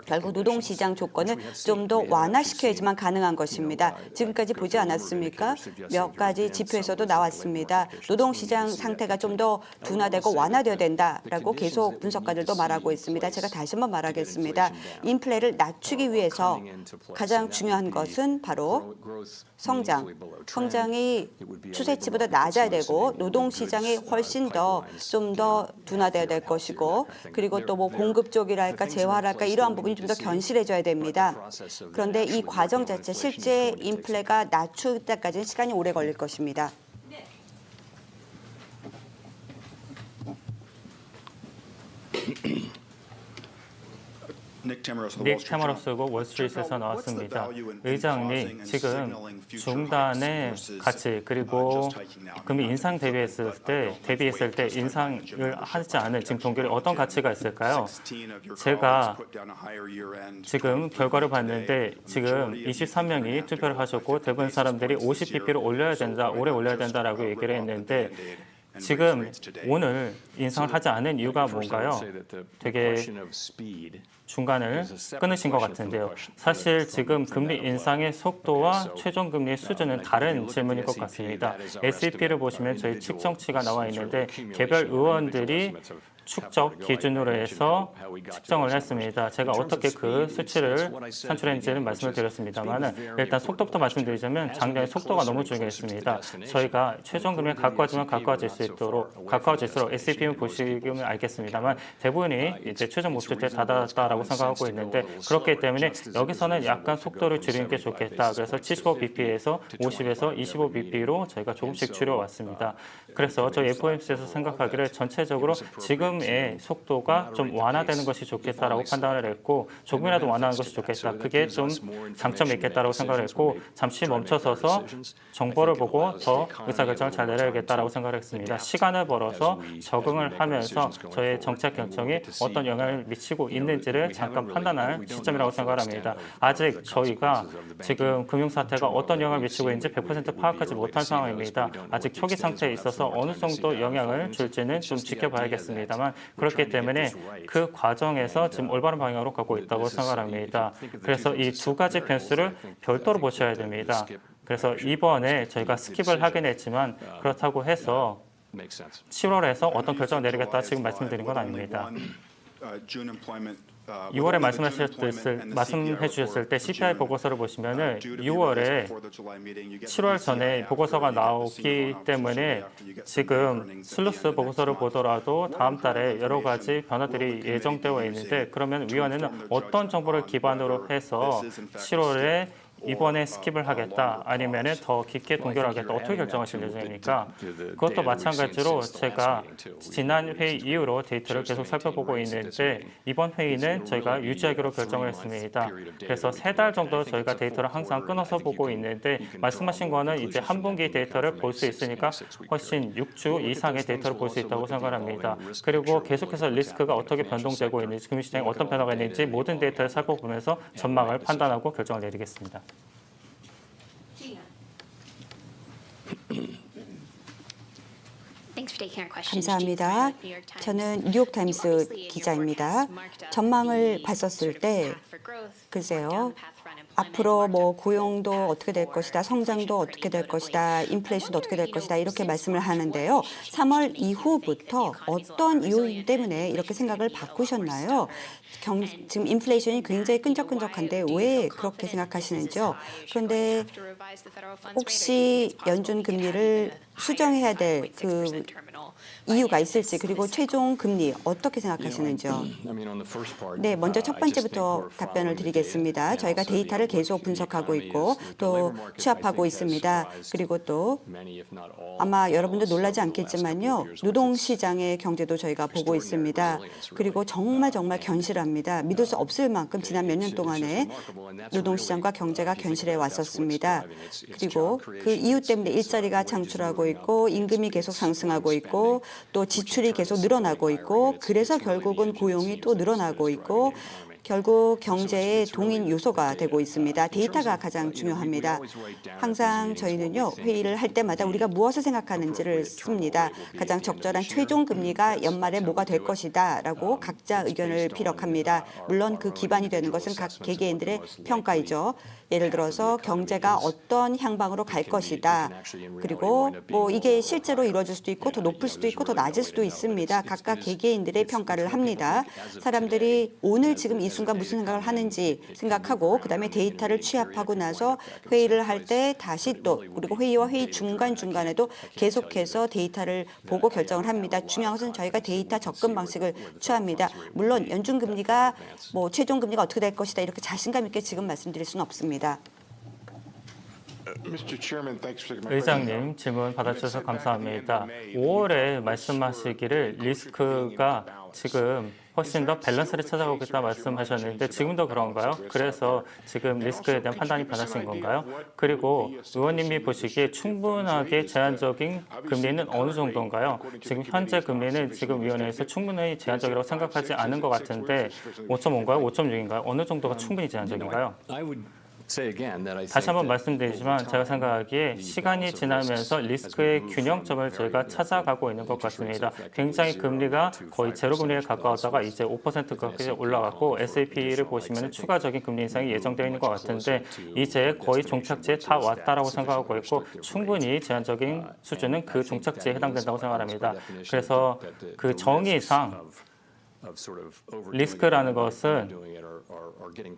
[SPEAKER 2] 결국 노동시장 조건을 좀 더 완화시켜야지만 가능한 것입니다. 지금까지 보지 않았습니까? 몇 가지 지표에서도 나왔습니다. 노동시장 상태가 좀 더 둔화되고 완화되어야 된다라고 계속 분석가들도 말하고 있습니다. 제가 다시 한번 말하겠습니다. 인플레를 낮추기 위해서 가장 중요한 것은 바로 성장이 추세치보다 낮아야 되고 노동시장이 훨씬 더 좀 더 둔화되어야 될 것이고 그리고 또 뭐 공급 쪽이랄까 재화랄까 이러한 부분이 좀 더 견실해져야 됩니다. 그런데 이 과정 자체 실제 인플레가 낮출 때까지는 시간이 오래 걸릴 것입니다.
[SPEAKER 3] 닉 테머러스고 월스트리트에서 나왔습니다. 의장님, 지금 중단의 가치 그리고 금리 인상 대비했을 때 인상을 하지 않은 지금 동결이 어떤 가치가 있을까요? 제가 지금 결과를 봤는데 지금 23명이 투표를 하셨고 대부분 사람들이 50bp를 올려야 된다, 오래 올려야 된다라고 얘기를 했는데 지금 오늘 인상을 하지 않은 이유가 뭔가요? 되게 중간을 끊으신 것 같은데요. 사실 지금 금리 인상의 속도와 최종 금리의 수준은 다른 질문인 것 같습니다. S&P를 보시면 저희 측정치가 나와 있는데 개별 의원들이 축적 기준으로 해서 측정을 했습니다. 제가 어떻게 그 수치를 산출했는지는 말씀을 드렸습니다만 일단 속도부터 말씀드리자면 작년에 속도가 너무 중요했습니다. 저희가 최종 금리에 가까워질수록 S&P를 보시면 알겠습니다만 대부분이 이제 최종 목표치에 다다랐다라고 생각하고 있는데 그렇기 때문에 여기서는 약간 속도를 줄이는 게 좋겠다. 그래서 75bp에서 50에서 25bp로 저희가 조금씩 줄여왔습니다. 그래서 저희 FOMC에서 생각하기를 전체적으로 지금의 속도가 좀 완화되는 것이 좋겠다라고 판단을 했고 조금이라도 완화하는 것이 좋겠다. 그게 좀 장점이 있겠다라고 생각을 했고 잠시 멈춰서서 정보를 보고 더 의사결정을 잘 내려야겠다라고 생각을 했습니다. 시간을 벌어서 적응을 하면서 저의 정책 결정이 어떤 영향을 미치고 있는지를 잠깐 판단할 시점이라고 생각을 합니다. 아직 저희가 지금 금융사태가 어떤 영향을 미치고 있는지 100% 파악하지 못한 상황입니다. 아직 초기 상태에 있어서 어느 정도 영향을 줄지는 좀 지켜봐야겠습니다만 그렇기 때문에 그 과정에서 지금 올바른 방향으로 가고 있다고 생각합니다. 그래서 이 두 가지 변수를 별도로 보셔야 됩니다. 그래서 이번에 저희가 스킵을 하긴 했지만 그렇다고 해서 7월에서 어떤 결정을 내리겠다 지금 말씀드린 건 아닙니다. 6월에 말씀해 주셨을 때 CPI 보고서를 보시면은 6월에 7월 전에 보고서가 나오기 때문에 지금 슬루스 보고서를 보더라도 다음 달에 여러 가지 변화들이 예정되어 있는데 그러면 위원회는 어떤 정보를 기반으로 해서 7월에 이번에 스킵을 하겠다 아니면 더 깊게 동결하겠다 어떻게 결정하실 예정입니까? 그것도 마찬가지로 제가 지난 회의 이후로 데이터를 계속 살펴보고 있는데 이번 회의는 저희가 유지하기로 결정을 했습니다. 그래서 3달 정도 저희가 데이터를 항상 끊어서 보고 있는데 말씀하신 거는 이제 한 분기 데이터를 볼 수 있으니까 훨씬 6주 이상의 데이터를 볼 수 있다고 생각합니다. 그리고 계속해서 리스크가 어떻게 변동되고 있는지 금융시장에 어떤 변화가 있는지 모든 데이터를 살펴보면서 전망을 판단하고 결정을 내리겠습니다.
[SPEAKER 2] 감사합니다. 저는 뉴욕타임스 기자입니다. 전망을 봤었을 때 글쎄요. 앞으로 뭐 고용도 어떻게 될 것이다, 성장도 어떻게 될 것이다, 인플레이션도 어떻게 될 것이다 이렇게 말씀을 하는데요. 3월 이후부터 어떤 이유 때문에 이렇게 생각을 바꾸셨나요? 지금 인플레이션이 굉장히 끈적끈적한데 왜 그렇게 생각하시는지요? 그런데 혹시 연준 금리를 수정해야 될 그 이유가 있을지 그리고 최종 금리 어떻게 생각하시는지요? 네, 먼저 첫 번째부터 답변을 드리겠습니다. 저희가 데이터를 계속 분석하고 있고 또 취합하고 있습니다. 그리고 또 아마 여러분들 놀라지 않겠지만요. 노동시장의 경제도 저희가 보고 있습니다. 그리고 정말 견실합니다. 믿을 수 없을 만큼 지난 몇 년 동안에 노동시장과 경제가 견실해 왔었습니다. 그리고 그 이유 때문에 일자리가 창출하고 있고 임금이 계속 상승하고 있고 또 지출이 계속 늘어나고 있고 그래서 결국은 고용이 또 늘어나고 있고 결국 경제의 동인 요소가 되고 있습니다. 데이터가 가장 중요합니다. 항상 저희는요, 회의를 할 때마다 우리가 무엇을 생각하는지를 씁니다. 가장 적절한 최종 금리가 연말에 뭐가 될 것이다 라고 각자 의견을 피력합니다. 물론 그 기반이 되는 것은 각 개개인들의 평가이죠. 예를 들어서 경제가 어떤 향방으로 갈 것이다. 그리고 뭐 이게 실제로 이루어질 수도 있고 더 높을 수도 있고 더 낮을 수도 있습니다. 각각 개개인들의 평가를 합니다. 사람들이 오늘 지금 이 순간 무슨 생각을 하는지 생각하고 그다음에 데이터를 취합하고 나서 회의를 할 때 다시 또 그리고 회의와 회의 중간중간에도 계속해서 데이터를 보고 결정을 합니다. 중요한 것은 저희가 데이터 접근 방식을 취합니다. 물론 연준금리가 뭐 최종금리가 어떻게 될 것이다 이렇게 자신감 있게 지금 말씀드릴 수는 없습니다.
[SPEAKER 3] 의장님 질문 받아주셔서 감사합니다. 5월에 말씀하시기를 리스크가 지금 훨씬 더 밸런스를 찾아오겠다 말씀하셨는데 지금도 그런가요? 그래서 지금 리스크에 대한 판단이 변하신 건가요? 그리고 의원님이 보시기에 충분하게 제한적인 금리는 어느 정도인가요? 지금 현재 금리는 지금 위원회에서 충분히 제한적이라고 생각하지 않은 것 같은데 5.5인가요? 5.6인가요? 어느 정도가 충분히 제한적인가요? 다시 한번 말씀드리지만 제가 생각하기에 시간이 지나면서 리스크의 균형점을 저희가 찾아가고 있는 것 같습니다. 굉장히 금리가 거의 제로 금리에 가까웠다가 이제 5%까지 올라갔고 S&P를 보시면 추가적인 금리 인상이 예정되어 있는 것 같은데 이제 거의 종착지에 다 왔다라고 생각하고 있고 충분히 제한적인 수준은 그 종착지에 해당된다고 생각합니다. 그래서 그 정의상 리스크라는 것은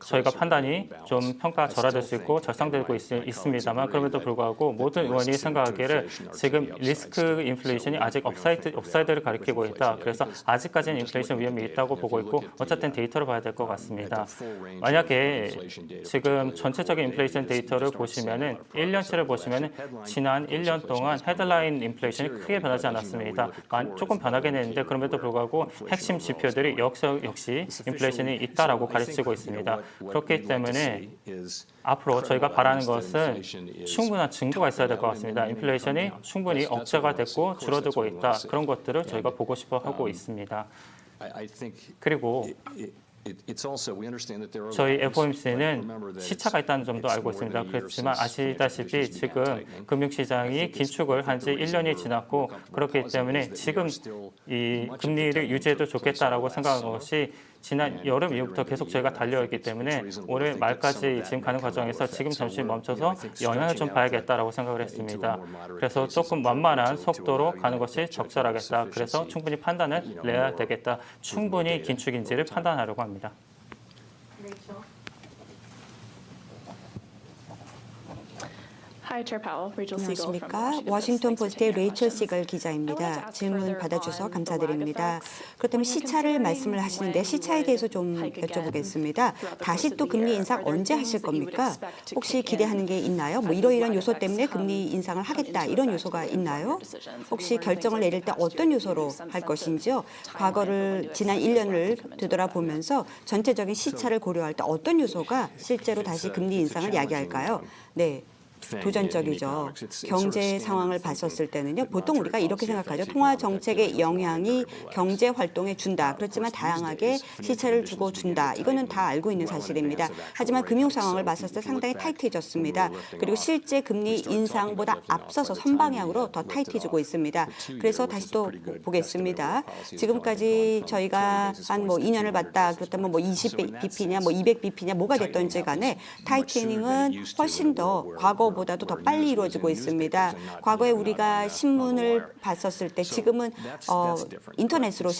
[SPEAKER 3] 저희가 판단이 좀 평가 절하될 수 있고 절상되고 있습니다만 그럼에도 불구하고 모든 의원이 생각하기를 지금 리스크 인플레이션이 아직 업사이드를 가리키고 있다. 그래서 아직까지는 인플레이션 위험이 있다고 보고 있고 어쨌든 데이터를 봐야 될 것 같습니다. 만약에 지금 전체적인 인플레이션 데이터를 보시면은 1년치를 보시면은 지난 1년 동안 헤드라인 인플레이션이 크게 변하지 않았습니다. 조금 변하긴 했는데 그럼에도 불구하고 핵심 지표들이 역시 인플레이션이 있다라고 가르치고 있습니다. 그렇기 때문에 앞으로 저희가 바라는 것은 충분한 증거가 있어야 될 것 같습니다. 인플레이션이 충분히 억제가 됐고 줄어들고 있다. 그런 것들을 저희가 보고 싶어 하고 있습니다. 그리고 저희 FOMC는 시차가 있다는 점도 알고 있습니다. 그렇지만 아시다시피 지금 금융시장이 긴축을 한 지 1년이 지났고 그렇기 때문에 지금 이 금리를 유지해도 좋겠다라고 생각한 것이 지난 여름 이후부터 계속 저희가 달려있기 때문에 올해 말까지 지금 가는 과정에서 지금 잠시 멈춰서 영향을 좀 봐야겠다라고 생각을 했습니다. 그래서 조금 완만한 속도로 가는 것이 적절하겠다. 그래서 충분히 판단을 내야 되겠다. 충분히 긴축인지를 판단하려고 합니다.
[SPEAKER 2] 안녕하십니까. 워싱턴 포스트의 레이첼 시걸 기자입니다. 질문 받아주셔서 감사드립니다. 그렇다면 시차를 말씀을 하시는데 시차에 대해서 좀 여쭤보겠습니다. 다시 또 금리 인상 언제 하실 겁니까? 혹시 기대하는 게 있나요? 뭐 이러이러한 요소 때문에 금리 인상을 하겠다 이런 요소가 있나요? 혹시 결정을 내릴 때 어떤 요소로 할 것인지요? 과거를 지난 1년을 되돌아보면서 전체적인 시차를 고려할 때 어떤 요소가 실제로 다시 금리 인상을 야기할까요? 네. 도전적이죠. 경제 상황을 봤었을 때는요. 보통 우리가 이렇게 생각하죠. 통화 정책의 영향이 경제 활동에 준다. 그렇지만 다양하게 시차를 주고 준다. 이거는 다 알고 있는 사실입니다. 하지만 금융 상황을 봤었을 때 상당히 타이트해졌습니다. 그리고 실제 금리 인상보다 앞서서 선방향으로 더 타이트해지고 있습니다. 그래서 다시 또 보겠습니다. 지금까지 저희가 한 뭐 2년을 봤다. 그렇다면 뭐 20bp냐 뭐 200bp냐 뭐가 됐던지 간에 타이트닝은 훨씬 더 과거보다도 더 빨리 이루어지고 있습니다. 과거에 우리가 신문을 봤었을 때 지금은 인터넷으로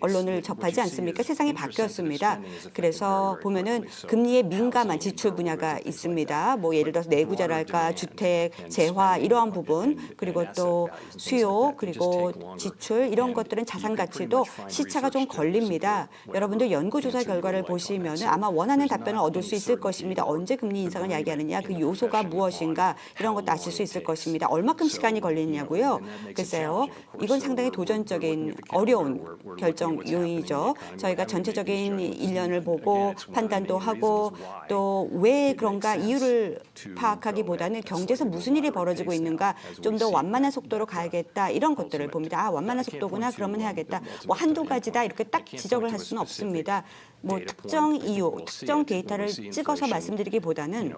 [SPEAKER 2] 언론을 접하지 않습니까? 세상이 바뀌었습니다. 그래서 보면은 금리에 민감한 지출 분야가 있습니다. 뭐 예를 들어서 내구재랄까, 주택, 재화 이러한 부분, 그리고 또 수요, 그리고 지출 이런 것들은 자산 가치도 시차가 좀 걸립니다. 여러분들 연구조사 결과를 보시면은 아마 원하는 답변을 얻을 수 있을 것입니다. 언제 금리 인상을 이야기하느냐, 그 요소가 무엇인가. 결정인가 이런 것도 아실 수 있을 것입니다. 얼마큼 시간이 걸리냐고요? 글쎄요. 이건 상당히 도전적인 어려운 결정 요인이죠. 저희가 전체적인 일련을 보고 판단도 하고 또 왜 그런가 이유를 파악하기보다는 경제에서 무슨 일이 벌어지고 있는가 좀 더 완만한 속도로 가야겠다 이런 것들을 봅니다. 아, 완만한 속도구나 그러면 해야겠다. 뭐 한두 가지다 이렇게 딱 지적을 할 수는 없습니다. 뭐 특정 이유, 특정 데이터를 찍어서 말씀드리기보다는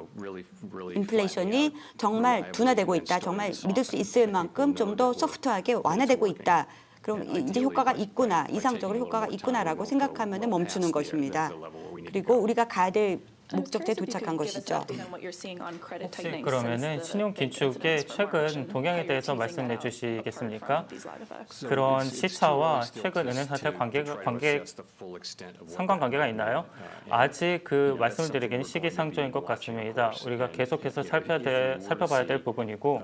[SPEAKER 2] 인플레이션이 정말 둔화되고 있다. 정말 믿을 수 있을 만큼 좀 더 소프트하게 완화되고 있다. 그럼 이제 효과가 있구나, 이상적으로 효과가 있구나라고 생각하면 멈추는 것입니다. 그리고 우리가 가야 될 목적지에 도착한 것이죠.
[SPEAKER 3] 혹시 그러면은 신용 긴축의 최근 동향에 대해서 말씀해 주시겠습니까? 그런 시차와 최근 은행 사태 상관관계가 있나요? 아직 그 말씀을 드리기는 시기상조인 것 같습니다. 우리가 계속해서 살펴봐야 될 부분이고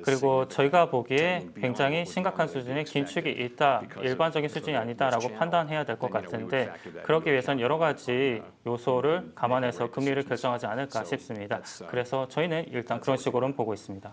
[SPEAKER 3] 그리고 저희가 보기에 굉장히 심각한 수준의 긴축이 있다, 일반적인 수준이 아니다라고 판단해야 될 것 같은데 그러기 위해서는 여러 가지 요소를 감안해서 금리를 결정하지 않을까 싶습니다. 그래서 저희는 일단 그런 식으로는 보고 있습니다.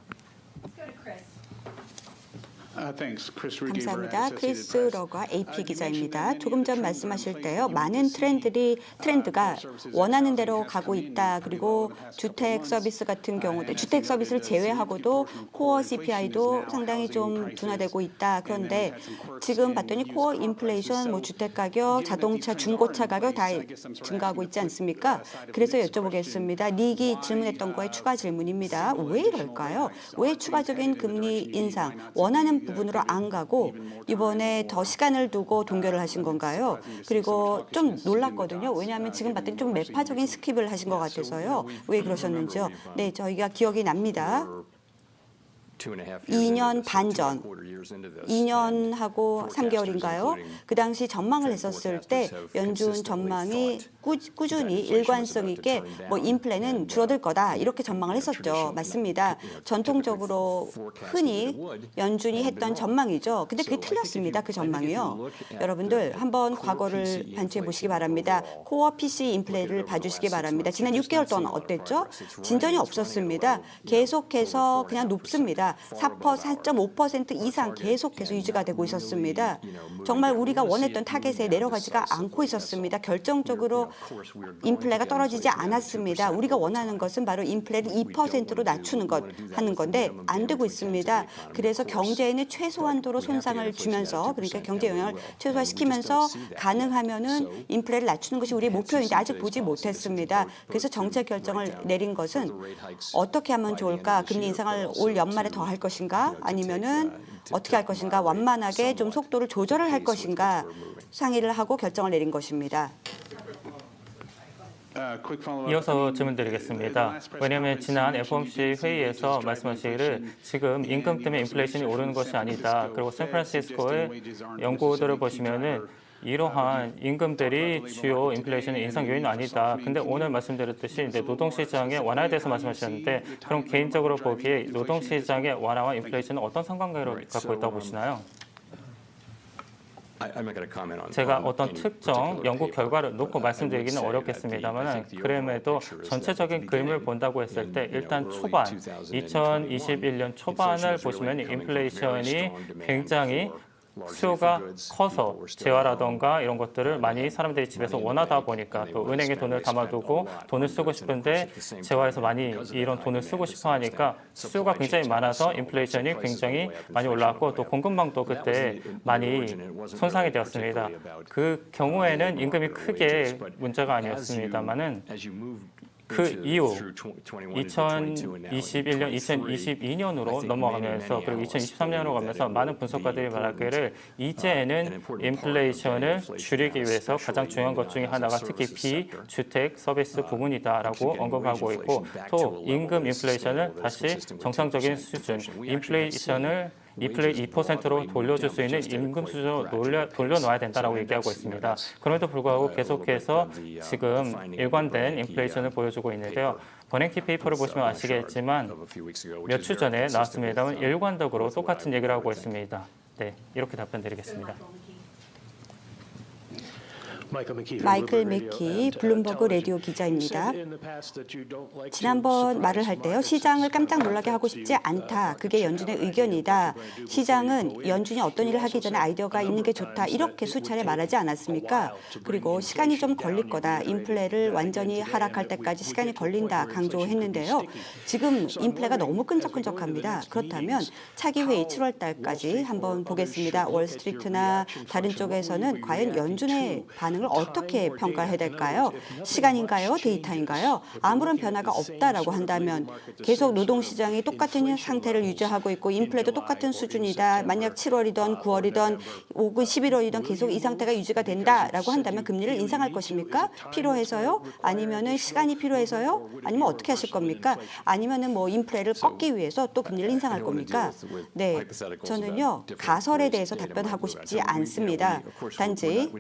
[SPEAKER 2] 감사합니다. 크리스 러거 AP 기자입니다. 조금 전 말씀하실 때요. 많은 트렌드가 원하는 대로 가고 있다. 그리고 주택 서비스 같은 경우도 주택 서비스를 제외하고도 코어 CPI도 상당히 좀 둔화되고 있다. 그런데 지금 봤더니 코어 인플레이션, 뭐 주택 가격, 자동차, 중고차 가격 다 증가하고 있지 않습니까? 그래서 여쭤보겠습니다. 닉이 질문했던 거에 추가 질문입니다. 왜 이럴까요? 왜 추가적인 금리 인상 원하는 부분으로 안 가고 이번에 더 시간을 두고 동결을 하신 건가요? 그리고 좀 놀랐거든요. 왜냐하면 지금 봤더니 좀 매파적인 스킵을 하신 것 같아서요. 왜 그러셨는지요? 네, 저희가 기억이 납니다. 2년 반 전, 2년하고 3개월인가요? 그 당시 전망을 했었을 때 연준 전망이 꾸준히 일관성 있게 뭐 인플레는 줄어들 거다 이렇게 전망을 했었죠. 맞습니다. 전통적으로 흔히 연준이 했던 전망이죠. 근데 그게 틀렸습니다. 그 전망이요. 여러분들 한번 과거를 반추해 보시기 바랍니다. 코어 PC 인플레를 봐주시기 바랍니다. 지난 6개월 동안 어땠죠? 진전이 없었습니다. 계속해서 그냥 높습니다. 4.5% 이상 계속해서 유지가 되고 있었습니다. 정말 우리가 원했던 타겟에 내려가지가 않고 있었습니다. 결정적으로 인플레가 떨어지지 않았습니다. 우리가 원하는 것은 바로 인플레를 2%로 낮추는 것 하는 건데 안 되고 있습니다. 그래서 경제에는 최소한도로 손상을 주면서 그러니까 경제 영향을 최소화시키면서 가능하면은 인플레를 낮추는 것이 우리의 목표인데 아직 보지 못했습니다. 그래서 정책 결정을 내린 것은 어떻게 하면 좋을까? 금리 인상을 올 연말에 더 할 것인가? 아니면은 어떻게 할 것인가? 완만하게 좀 속도를 조절을 할 것인가? 상의를 하고 결정을 내린 것입니다.
[SPEAKER 3] 이어서 질문드리겠습니다. 왜냐하면 지난 FOMC 회의에서 말씀하시기를 지금 임금 때문에 인플레이션이 오르는 것이 아니다. 그리고 샌프란시스코의 연구들을 보시면은 이러한 임금들이 주요 인플레이션의 인상 요인은 아니다. 근데 오늘 말씀드렸듯이 이제 노동시장의 완화에 대해서 말씀하셨는데 그럼 개인적으로 보기에 노동시장의 완화와 인플레이션은 어떤 상관관계를 갖고 있다고 보시나요? 제가 어떤 특정 연구 결과를 놓고 말씀드리기는 어렵겠습니다만 그럼에도 전체적인 그림을 본다고 했을 때 일단 초반, 2021년 초반을 보시면 인플레이션이 굉장히 수요가 커서 재화라던가 이런 것들을 많이 사람들이 집에서 원하다 보니까 또 은행에 돈을 담아두고 돈을 쓰고 싶은데 재화에서 많이 이런 돈을 쓰고 싶어 하니까 수요가 굉장히 많아서 인플레이션이 굉장히 많이 올라왔고 또 공급망도 그때 많이 손상이 되었습니다. 그 경우에는 임금이 크게 문제가 아니었습니다만은 그 이후 2021년, 2022년으로 넘어가면서 그리고 2023년으로 가면서 많은 분석가들이 말하기를 이제는 인플레이션을 줄이기 위해서 가장 중요한 것 중에 하나가 특히 비주택 서비스 부분이다라고 언급하고 있고 또 임금 인플레이션을 다시 정상적인 수준, 인플레이션을 2%로 돌려줄 수 있는 임금 수준으로 돌려놓아야 된다라고 얘기하고 있습니다. 그럼에도 불구하고 계속해서 지금 일관된 인플레이션을 보여주고 있는데요. 버냉키 페이퍼를 보시면 아시겠지만 몇 주 전에 나왔습니다만 일관적으로 똑같은 얘기를 하고 있습니다. 네, 이렇게 답변드리겠습니다.
[SPEAKER 2] 마이클 맥키 블룸버그 라디오 기자입니다. 지난번 말을 할 때요. 시장을 깜짝 놀라게 하고 싶지 않다. 그게 연준의 의견이다. 시장은 연준이 어떤 일을 하기 전에 아이디어가 있는 게 좋다. 이렇게 수차례 말하지 않았습니까? 그리고 시간이 좀 걸릴 거다. 인플레를 완전히 하락할 때까지 시간이 걸린다 강조했는데요. 지금 인플레가 너무 끈적끈적합니다. 그렇다면 차기 회의 7월 달까지 한번 보겠습니다. 월스트리트나 다른 쪽에서는 과연 연준의 반응을 어떻게 평가해야 될까요? 시간인가요? 데이터인가요? 아무런 변화가 없다라고 한다면 계속 노동시장이 똑같은 상태를 유지하고 있고 인플레도 똑같은 수준이다. 만약 7월이든 9월이든 혹은 11월이든 계속 이 상태가 유지가 된다라고 한다면 금리를 인상할 것입니까? 필요해서요? 아니면은 시간이 필요해서요? 아니면 어떻게 하실 겁니까? 아니면은 뭐 인플레를 꺾기 위해서 또 금리를 인상할 겁니까? 네, 저는요 가설에 대해서 답변하고 싶지 않습니다. 단지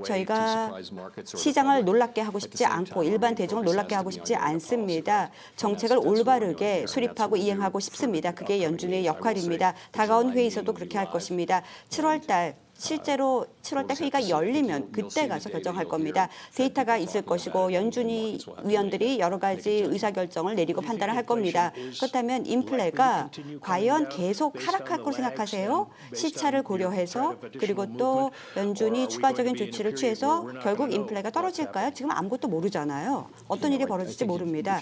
[SPEAKER 2] 저희가 시장을 놀랍게 하고 싶지 않고 일반 대중을 놀랍게 하고 싶지 않습니다. 정책을 올바르게 수립하고 이행하고 싶습니다. 그게 연준의 역할입니다. 다가온 회의에서도 그렇게 할 것입니다. 7월 달 실제로 7월 달 회의가 열리면 그때 가서 결정할 겁니다. 데이터가 있을 것이고 연준이 위원들이 여러 가지 의사결정을 내리고 판단을 할 겁니다. 그렇다면 인플레가 과연 계속 하락할 거로 생각하세요? 시차를 고려해서 그리고 또 연준이 추가적인 조치를 취해서 결국 인플레가 떨어질까요? 지금 아무것도 모르잖아요. 어떤 일이 벌어질지 모릅니다.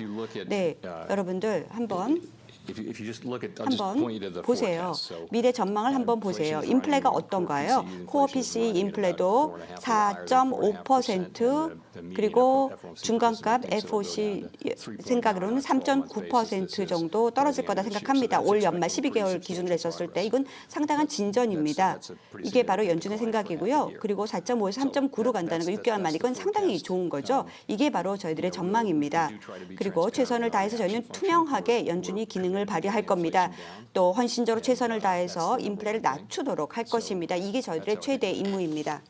[SPEAKER 2] 네, 여러분들 한번 보세요. 미래 전망을 한번 보세요. 인플레가 어떤가요? 코어 PCE 인플레도 4.5% 그리고 중간값 FOC 생각으로는 3.9% 정도 떨어질 거다 생각합니다. 올 연말 12개월 기준으로 했었을 때 이건 상당한 진전입니다. 이게 바로 연준의 생각이고요. 그리고 4.5에서 3.9로 간다는 거 6개월 만에 이건 상당히 좋은 거죠. 이게 바로 저희들의 전망입니다. 그리고 최선을 다해서 저희는 투명하게 연준이 기능을 발휘할 겁니다. 또 헌신적으로 최선을 다해서 인플레를 낮추도록 할 것입니다. 이게 저희들의 최대 임무입니다.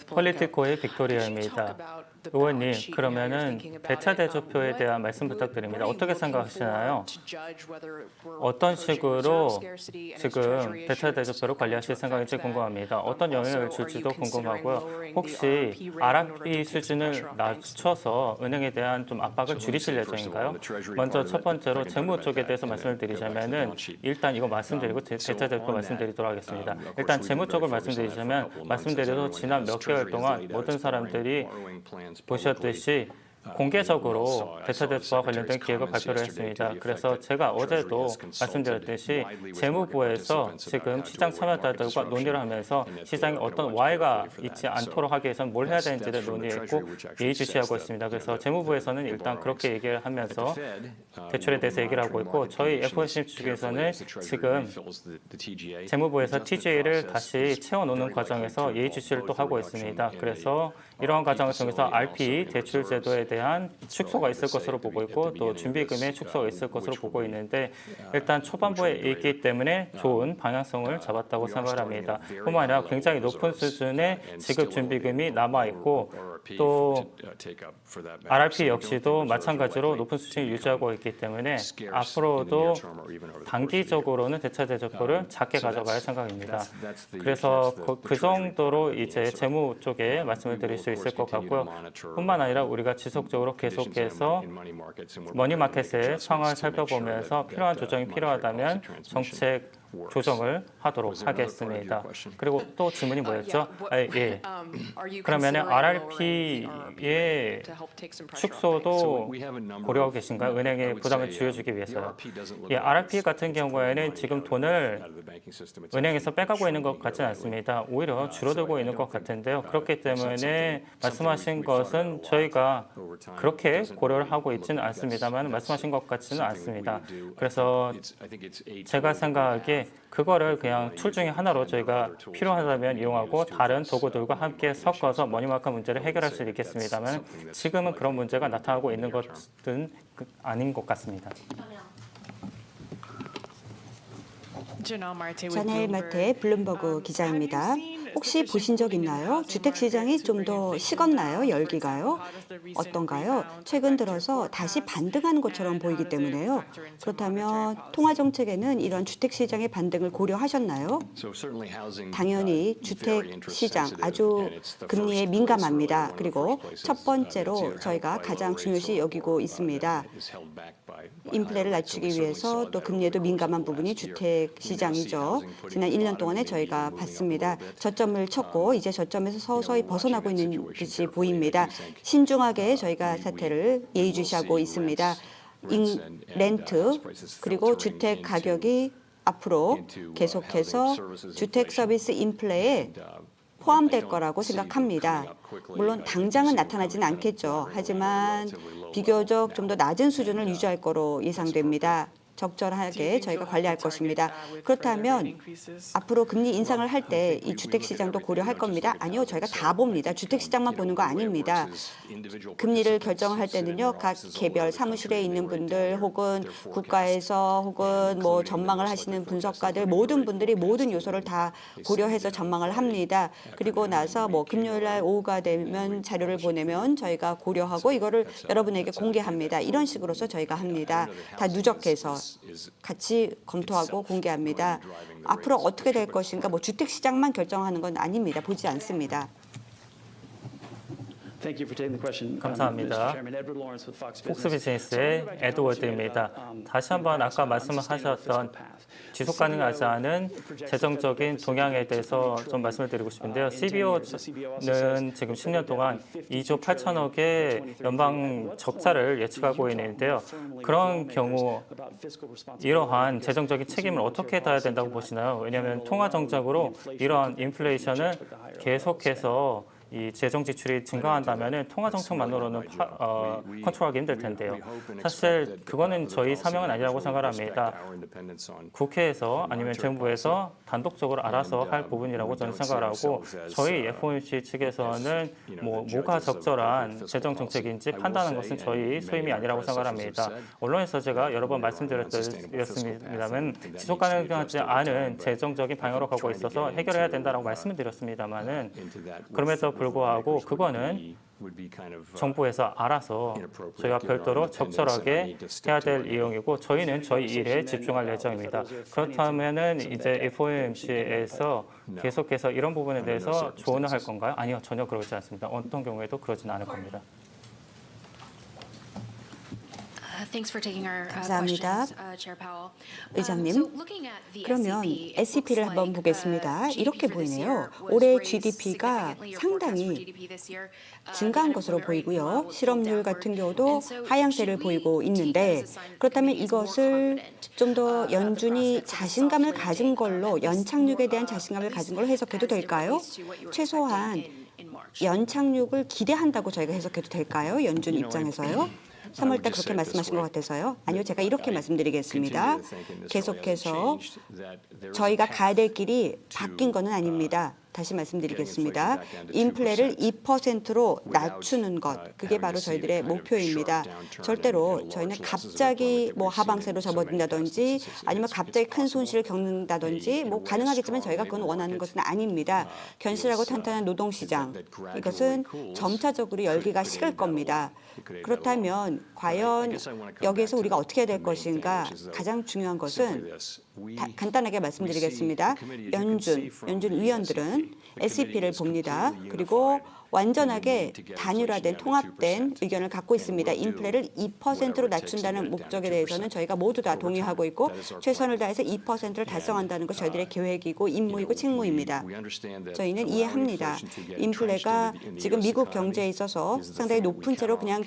[SPEAKER 3] 폴리티코의 빅토리아입니다. 의원님, 그러면은 배차 대조표에 대한 말씀 부탁드립니다. 어떻게 생각하시나요? 어떤 식으로 지금 배차 대조표를 관리하실 생각인지 궁금합니다. 어떤 영향을 줄지도 궁금하고요. 혹시 RRP 수준을 낮춰서 은행에 대한 좀 압박을 줄이실 예정인가요? 먼저 첫 번째로 재무 쪽에 대해서 말씀을 드리자면은 일단 이거 말씀드리고 배차 대조표 말씀드리도록 하겠습니다. 일단 재무 쪽을 말씀드리자면 말씀드려도 지난 몇 개월 동안 모든 사람들이 보셨듯이 공개적으로 배차 대조와 관련된 기획을 발표를 했습니다. 그래서 제가 어제도 말씀드렸듯이 재무부에서 지금 시장 참여자들과 논의를 하면서 시장에 어떤 와해가 있지 않도록 하기 위해서는 뭘 해야 되는지를 논의했고 예의주시하고 있습니다. 그래서 재무부에서는 일단 그렇게 얘기를 하면서 대출에 대해서 얘기를 하고 있고 저희 FOMC 측에서는 지금 재무부에서 TGA를 다시 채워놓는 과정에서 예의주시를 또 하고 있습니다. 그래서 이러한 과정을 통해서 RP 대출 제도에 대한 축소가 있을 것으로 보고 있고 또 준비금의 축소가 있을 것으로 보고 있는데 일단 초반부에 있기 때문에 좋은 방향성을 잡았다고 생각을 합니다. 뿐만 아니라 굉장히 높은 수준의 지급 준비금이 남아있고 또 RRP 역시도 마찬가지로 높은 수준을 유지하고 있기 때문에 앞으로도 단기적으로는 대차 대조표를 작게 가져갈 생각입니다. 그래서 그 정도로 이제 재무 쪽에 말씀을 드릴 수 있을 것 같고요. 뿐만 아니라 우리가 지속적으로 계속해서 머니마켓의 상황을 살펴보면서 필요한 조정이 필요하다면 정책 조정을 하도록 하겠습니다. 그리고 또 질문이 뭐였죠? 예. 그러면 RRP의 축소도 고려하고 계신가요? 은행의 부담을 줄여주기 위해서요. 예, RRP 같은 경우에는 지금 돈을 은행에서 빼가고 있는 것 같지는 않습니다. 오히려 줄어들고 있는 것 같은데요. 그렇기 때문에 말씀하신 것은 저희가 그렇게 고려를 하고 있지는 않습니다만 말씀하신 것 같지는 않습니다. 그래서 제가 생각하기에 그거를 그냥 툴 중에 하나로 저희가 필요하다면 이용하고 다른 도구들과 함께 섞어서 머니마켓 문제를 해결할 수 있겠습니다만 지금은 그런 문제가 나타나고 있는 것은 아닌 것 같습니다.
[SPEAKER 2] 자넬 마테 블룸버그 기자입니다. 혹시 보신 적 있나요? 주택 시장이 좀 더 식었나요? 열기가요? 어떤가요? 최근 들어서 다시 반등하는 것처럼 보이기 때문에요. 그렇다면 통화 정책에는 이런 주택 시장의 반등을 고려하셨나요? 당연히 주택 시장 아주 금리에 민감합니다. 그리고 첫 번째로 저희가 가장 중요시 여기고 있습니다. 인플레를 낮추기 위해서 또 금리에도 민감한 부분이 주택 시장이죠. 지난 1년 동안에 저희가 봤습니다. 저점을 쳤고 이제 저점에서 서서히 벗어나고 있는 듯이 보입니다. 신중하게 저희가 사태를 예의주시하고 있습니다. 렌트 그리고 주택 가격이 앞으로 계속해서 주택 서비스 인플레에 포함될 거라고 생각합니다. 물론 당장은 나타나지는 않겠죠. 하지만 비교적 좀 더 낮은 수준을 유지할 거로 예상됩니다. 적절하게 저희가 관리할 것입니다. 그렇다면 앞으로 금리 인상을 할 때 이 주택시장도 고려할 겁니다. 아니요. 저희가 다 봅니다. 주택시장만 보는 거 아닙니다. 금리를 결정할 때는요. 각 개별 사무실에 있는 분들 혹은 국가에서 혹은 뭐 전망을 하시는 분석가들 모든 분들이 모든 요소를 다 고려해서 전망을 합니다. 그리고 나서 뭐 금요일 날 오후가 되면 자료를 보내면 저희가 고려하고 이거를 여러분에게 공개합니다. 이런 식으로서 저희가 합니다. 다 누적해서 같이 검토하고 공개합니다. 앞으로 어떻게 될 것인가 뭐 주택 시장만 결정하는 건 아닙니다. 보지 않습니다.
[SPEAKER 3] 감사합니다. 폭스 비즈니스의 에드워드입니다. 다시 한번 아까 말씀하셨던 지속 가능하지 않은 재정적인 동향에 대해서 좀 말씀을 드리고 싶은데요. CBO는 지금 10년 동안 2조 8천억의 연방 적자를 예측하고 있는데요. 그런 경우 이러한 재정적인 책임을 어떻게 다해야 된다고 보시나요? 왜냐하면 통화 정책으로 이러한 인플레이션을 계속해서 이 재정 지출이 증가한다면 통화 정책만으로는 컨트롤하기 힘들 텐데요. 사실 그거는 저희 사명은 아니라고 생각합니다. 국회에서 아니면 정부에서 단독적으로 알아서 할 부분이라고 저는 생각하고 저희 FOMC 측에서는 뭐가 적절한 재정 정책인지 판단하는 것은 저희 소임이 아니라고 생각합니다. 언론에서 제가 여러 번 말씀드렸습니다만 지속 가능하지 않은 재정적인 방향으로 가고 있어서 해결해야 된다고 말씀을 드렸습니다만은 그럼에도 불구하고 그거는 정부에서 알아서 저희가 별도로 적절하게 해야 될 내용이고 저희는 저희 일에 집중할 예정입니다. 그렇다면은 이제 FOMC에서 계속해서 이런 부분에 대해서 조언을 할 건가요? 아니요, 전혀 그러지 않습니다. 어떤 경우에도 그러지는 않을 겁니다.
[SPEAKER 2] 감사합니다. 의장님, 그러면 SEP를 한번 보겠습니다. 이렇게 보이네요. 올해 GDP가 상당히 증가한 것으로 보이고요. 실업률 같은 경우도 하향세를 보이고 있는데 그렇다면 이것을 좀 더 연준이 자신감을 가진 걸로 연착륙에 대한 자신감을 가진 걸로 해석해도 될까요? 최소한 연착륙을 기대한다고 저희가 해석해도 될까요? 연준 입장에서요? 3월 달 그렇게 말씀하신 것 같아서요. 아니요, 제가 이렇게 말씀드리겠습니다. 계속해서 저희가 가야 될 길이 바뀐 것은 아닙니다. 다시 말씀드리겠습니다. 인플레를 2%로 낮추는 것, 그게 바로 저희들의 목표입니다. 절대로 저희는 갑자기 뭐 하방세로 접어든다든지 아니면 갑자기 큰 손실을 겪는다든지 뭐 가능하겠지만 저희가 그건 원하는 것은 아닙니다. 견실하고 탄탄한 노동시장, 이것은 점차적으로 열기가 식을 겁니다. 그렇다면 과연 여기에서 우리가 어떻게 해야 될 것인가 가장 중요한 것은 간단하게 말씀드리겠습니다. 연준 위원들은 SEP를 봅니다. 그리고 완전하게 단일화된 통합된 의견을 갖고 있습니다. 인플레를 2%로 낮춘다는 목적에 대해서는 저희가 모두 다 동의하고 있고 최선을 다해서 2%를 달성한다는 것이 저희들의 계획이고 임무이고 책무입니다. 저희는 이해합니다. 인플레가 지금 미국 경제에 있어서 상당히 높은 채로 그냥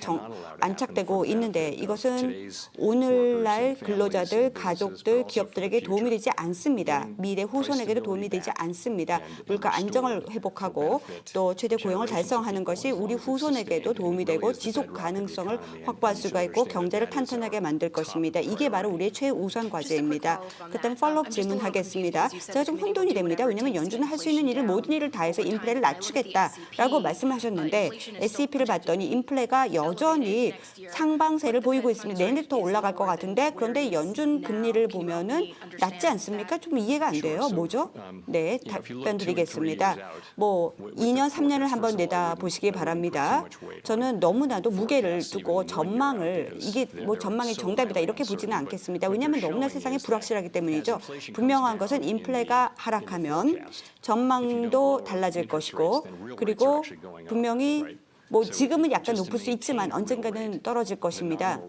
[SPEAKER 2] 안착되고 있는데 이것은 오늘날 근로자들, 가족들, 기업들에게 도움이 되지 않습니다. 미래 후손에게도 도움이 되지 않습니다. 물가 안정을 회복하고 또 최대 고용을 달성하는 것이 우리 후손에게도 도움이 되고 지속 가능성을 확보할 수가 있고 경제를 탄탄하게 만들 것입니다. 이게 바로 우리의 최우선 과제입니다. 그다음 팔로업 질문하겠습니다. 제가 좀 혼돈이 됩니다. 왜냐하면 연준은 할 수 있는 일을 모든 일을 다해서 인플레를 낮추겠다라고 말씀하셨는데 SEP를 봤더니 인플레가 여전히 상방세를 보이고 있습니다. 내년에 더 올라갈 것 같은데 그런데 연준 금리를 보면은 낮지 않습니까? 좀 이해가 안 돼요. 뭐죠? 네, 답변 드리겠습니다. 뭐 2년, 3년을 한번 내다보시기 바랍니다. 저는 너무나도 무게를 두고 전망을 이게 뭐 전망이 정답이다 이렇게 보지는 않겠습니다. 왜냐하면 너무나 세상이 불확실하기 때문이죠. 분명한 것은 인플레가 하락하면 전망도 달라질 것이고 그리고 분명히 뭐 지금은 약간 높을 수 있지만 언젠가는 떨어질 것입니다.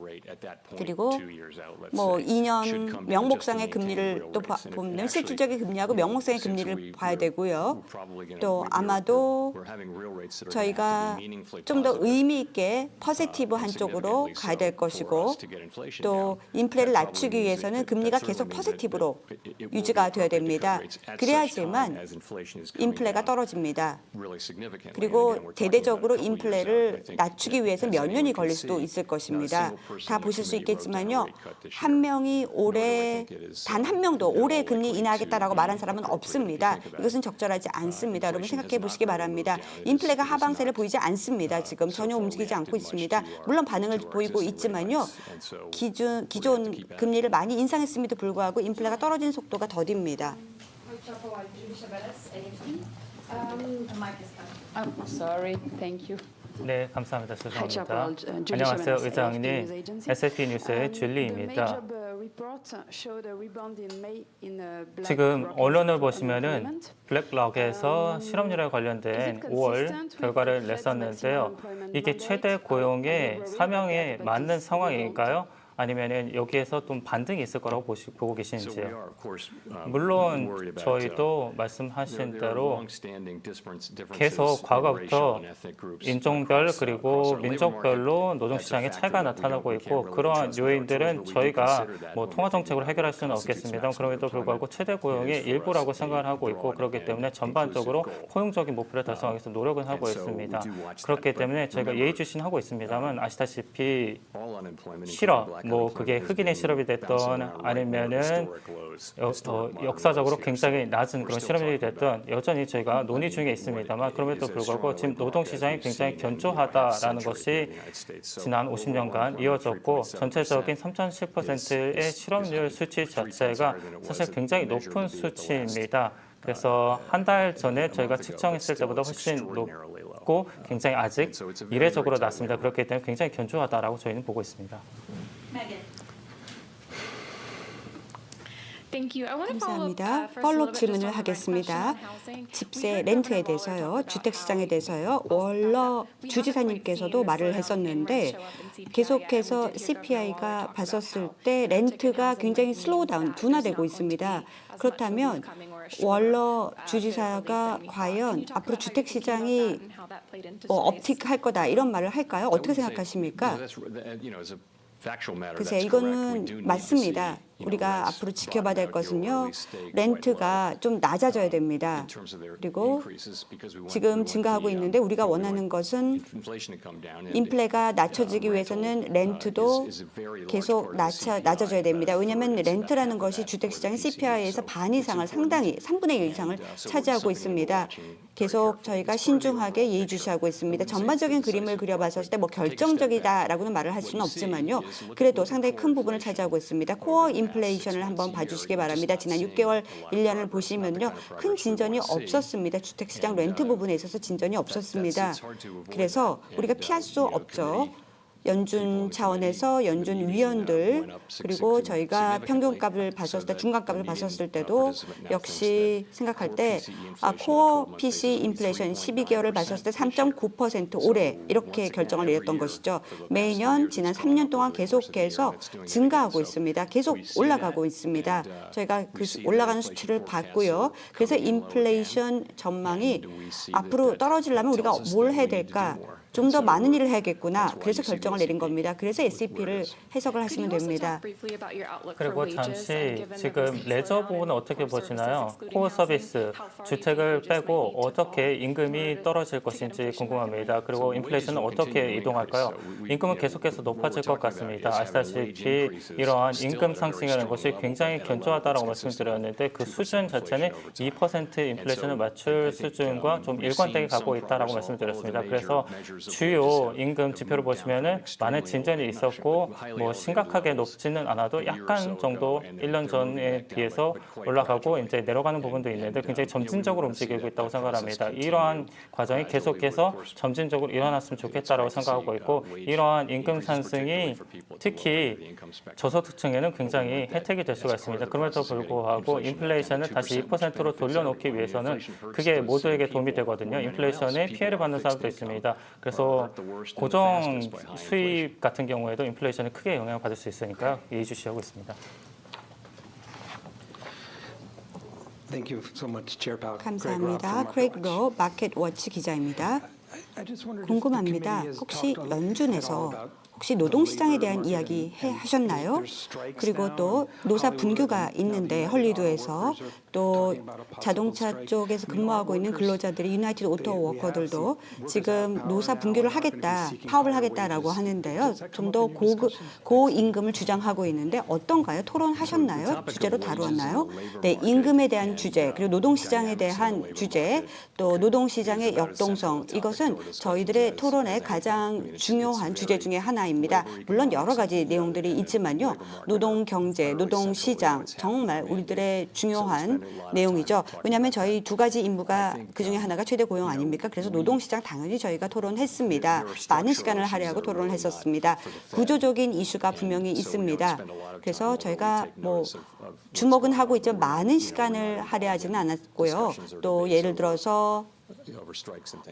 [SPEAKER 2] 그리고 뭐 2년 명목상의 금리를 또 보면 실질적인 금리하고 명목상의 금리를 봐야 되고요. 또 아마도 저희가 좀 더 의미 있게 퍼세티브한 쪽으로 가야 될 것이고 또 인플레를 낮추기 위해서는 금리가 계속 퍼세티브로 유지가 되어야 됩니다. 그래야지만 인플레가 떨어집니다. 그리고 대대적으로 인플레를 낮추기 위해서 몇 년이 걸릴 수도 있을 것입니다. 다 보실 수 있겠지만요. 한 명이 올해 단 한 명도 올해 금리 인하하겠다라고 말한 사람은 없습니다. 이것은 적절하지 않습니다. 여러분 생각해 보시기 바랍니다. 인플레가 하방세를 보이지 않습니다. 지금 전혀 움직이지 않고 있습니다. 물론 반응을 보이고 있지만요. 기존 금리를 많이 인상했음에도 불구하고 인플레가 떨어지는 속도가 더딥니다.
[SPEAKER 4] Sorry, thank you.
[SPEAKER 3] 네, 감사합니다. 죄송합니다. 안녕하세요, 의장님. SFP 뉴스의 줄리입니다. 지금 언론을 보시면은 블랙록에서 실업률에 관련된 5월 결과를 냈었는데요. 이게 최대 고용의 사명에 맞는 상황일까요? 아니면은 여기에서 좀 반등이 있을 거라고 보고 계시는지요? 물론 저희도 말씀하신 대로 계속 과거부터 인종별 그리고 민족별로 노동시장에 차이가 나타나고 있고 그러한 요인들은 저희가 뭐 통화정책으로 해결할 수는 없겠습니다. 그럼에도 불구하고 최대 고용의 일부라고 생각을 하고 있고 그렇기 때문에 전반적으로 포용적인 목표를 달성하기 위해서 노력은 하고 있습니다. 그렇기 때문에 저희가 예의주시하고 있습니다만 아시다시피 실업 뭐 그게 흑인의 실업이 됐던 아니면은 역사적으로 굉장히 낮은 그런 실업률이 됐던 여전히 저희가 논의 중에 있습니다만 그럼에도 불구하고 지금 노동시장이 굉장히 견조하다라는 것이 지난 50년간 이어졌고 전체적인 3.7%의 실업률 수치 자체가 사실 굉장히 높은 수치입니다. 그래서 한 달 전에 저희가 측정했을 때보다 훨씬 높고 굉장히 아직 이례적으로 낮습니다. 그렇기 때문에 굉장히 견조하다라고 저희는 보고 있습니다.
[SPEAKER 2] 감사합니다. 팔로업 질문을 하겠습니다. 집세 렌트에 대해서요, 주택시장에 대해서요. 월러 주지사님께서도 말을 했었는데 계속해서 CPI가 봤었을 때 렌트가 굉장히 슬로우 다운, 둔화되고 있습니다. 그렇다면 월러 주지사가 과연 앞으로 주택시장이 업틱할 거다 이런 말을 할까요? 어떻게 생각하십니까? 글쎄 이거는 맞습니다. 우리가 앞으로 지켜봐야 될 것은요. 렌트가 좀 낮아져야 됩니다. 그리고 지금 증가하고 있는데 우리가 원하는 것은 인플레가 낮춰지기 위해서는 렌트도 계속 낮아져야 됩니다. 왜냐하면 렌트라는 것이 주택시장의 CPI에서 반 이상을 상당히 3분의 1 이상을 차지하고 있습니다. 계속 저희가 신중하게 예의주시하고 있습니다. 전반적인 그림을 그려봤을 때 뭐 결정적이다라고는 말을 할 수는 없지만요. 그래도 상당히 큰 부분을 차지하고 있습니다. 코어 인플레이션을 한번 봐주시기 바랍니다. 지난 6개월 1년을 보시면요. 큰 진전이 없었습니다. 주택시장 렌트 부분에 있어서 진전이 없었습니다. 그래서 우리가 피할 수 없죠. 연준 차원에서 연준 위원들 그리고 저희가 평균값을 봤었을 때 중간값을 봤었을 때도 역시 생각할 때 코어 PC 인플레이션 12개월을 봤었을 때 3.9% 올해 이렇게 결정을 내렸던 것이죠. 매년 지난 3년 동안 계속해서 증가하고 있습니다. 계속 올라가고 있습니다. 저희가 그 올라가는 수치를 봤고요. 그래서 인플레이션 전망이 앞으로 떨어지려면 우리가 뭘 해야 될까? 좀 더 많은 일을 해야겠구나. 그래서 결정을 결정을 내린 겁니다. 그래서 SEP를 해석을 하시면 됩니다.
[SPEAKER 3] 그리고 잠시 지금 레저 부분은 어떻게 보시나요? 코어 서비스, 주택을 빼고 어떻게 임금이 떨어질 것인지 궁금합니다. 그리고 인플레이션은 어떻게 이동할까요? 임금은 계속해서 높아질 것 같습니다. 아시다시피 이러한 임금 상승이라는 것이 굉장히 견조하다고 말씀드렸는데 그 수준 자체는 2% 인플레이션을 맞출 수준과 좀 일관되게 가고 있다고 말씀드렸습니다. 그래서 주요 임금 지표를 보시면은 많은 진전이 있었고 뭐 심각하게 높지는 않아도 약간 정도 1년 전에 비해서 올라가고 이제 내려가는 부분도 있는데 굉장히 점진적으로 움직이고 있다고 생각합니다. 이러한 과정이 계속해서 점진적으로 일어났으면 좋겠다라고 생각하고 있고 이러한 임금 상승이 특히 저소득층에는 굉장히 혜택이 될 수가 있습니다. 그럼에도 불구하고 인플레이션을 다시 2%로 돌려놓기 위해서는 그게 모두에게 도움이 되거든요. 인플레이션에 피해를 받는 사람도 있습니다. 그래서 고정 수입 같은 경우에도 인플레이션에 크게 영향을 받을 수 있으니까 예의주시하고 있습니다.
[SPEAKER 2] 감사합니다. 크레이그 로 마켓워치 기자입니다. 궁금합니다. 혹시 연준에서 혹시 노동시장에 대한 이야기 하셨나요? 그리고 또 노사 분규가 있는데 헐리우드에서 또 자동차 쪽에서 근무하고 있는 근로자들이 유나이티드 오토 워커들도 지금 노사 분규를 하겠다, 파업을 하겠다라고 하는데요. 좀 더 고임금을 주장하고 있는데 어떤가요? 토론하셨나요? 주제로 다루었나요? 네, 임금에 대한 주제, 그리고 노동시장에 대한 주제, 또 노동시장의 역동성, 이것은 저희들의 토론의 가장 중요한 주제 중에 하나입니다. 물론 여러 가지 내용들이 있지만요. 노동경제, 노동시장, 정말 우리들의 중요한 내용이죠. 왜냐하면 저희 두 가지 임무가 그중에 하나가 최대 고용 아닙니까? 그래서 노동시장 당연히 저희가 토론했습니다. 많은 시간을 할애하고 토론을 했었습니다. 구조적인 이슈가 분명히 있습니다. 그래서 저희가 뭐 주목은 하고 있죠. 많은 시간을 할애하지는 않았고요. 또 예를 들어서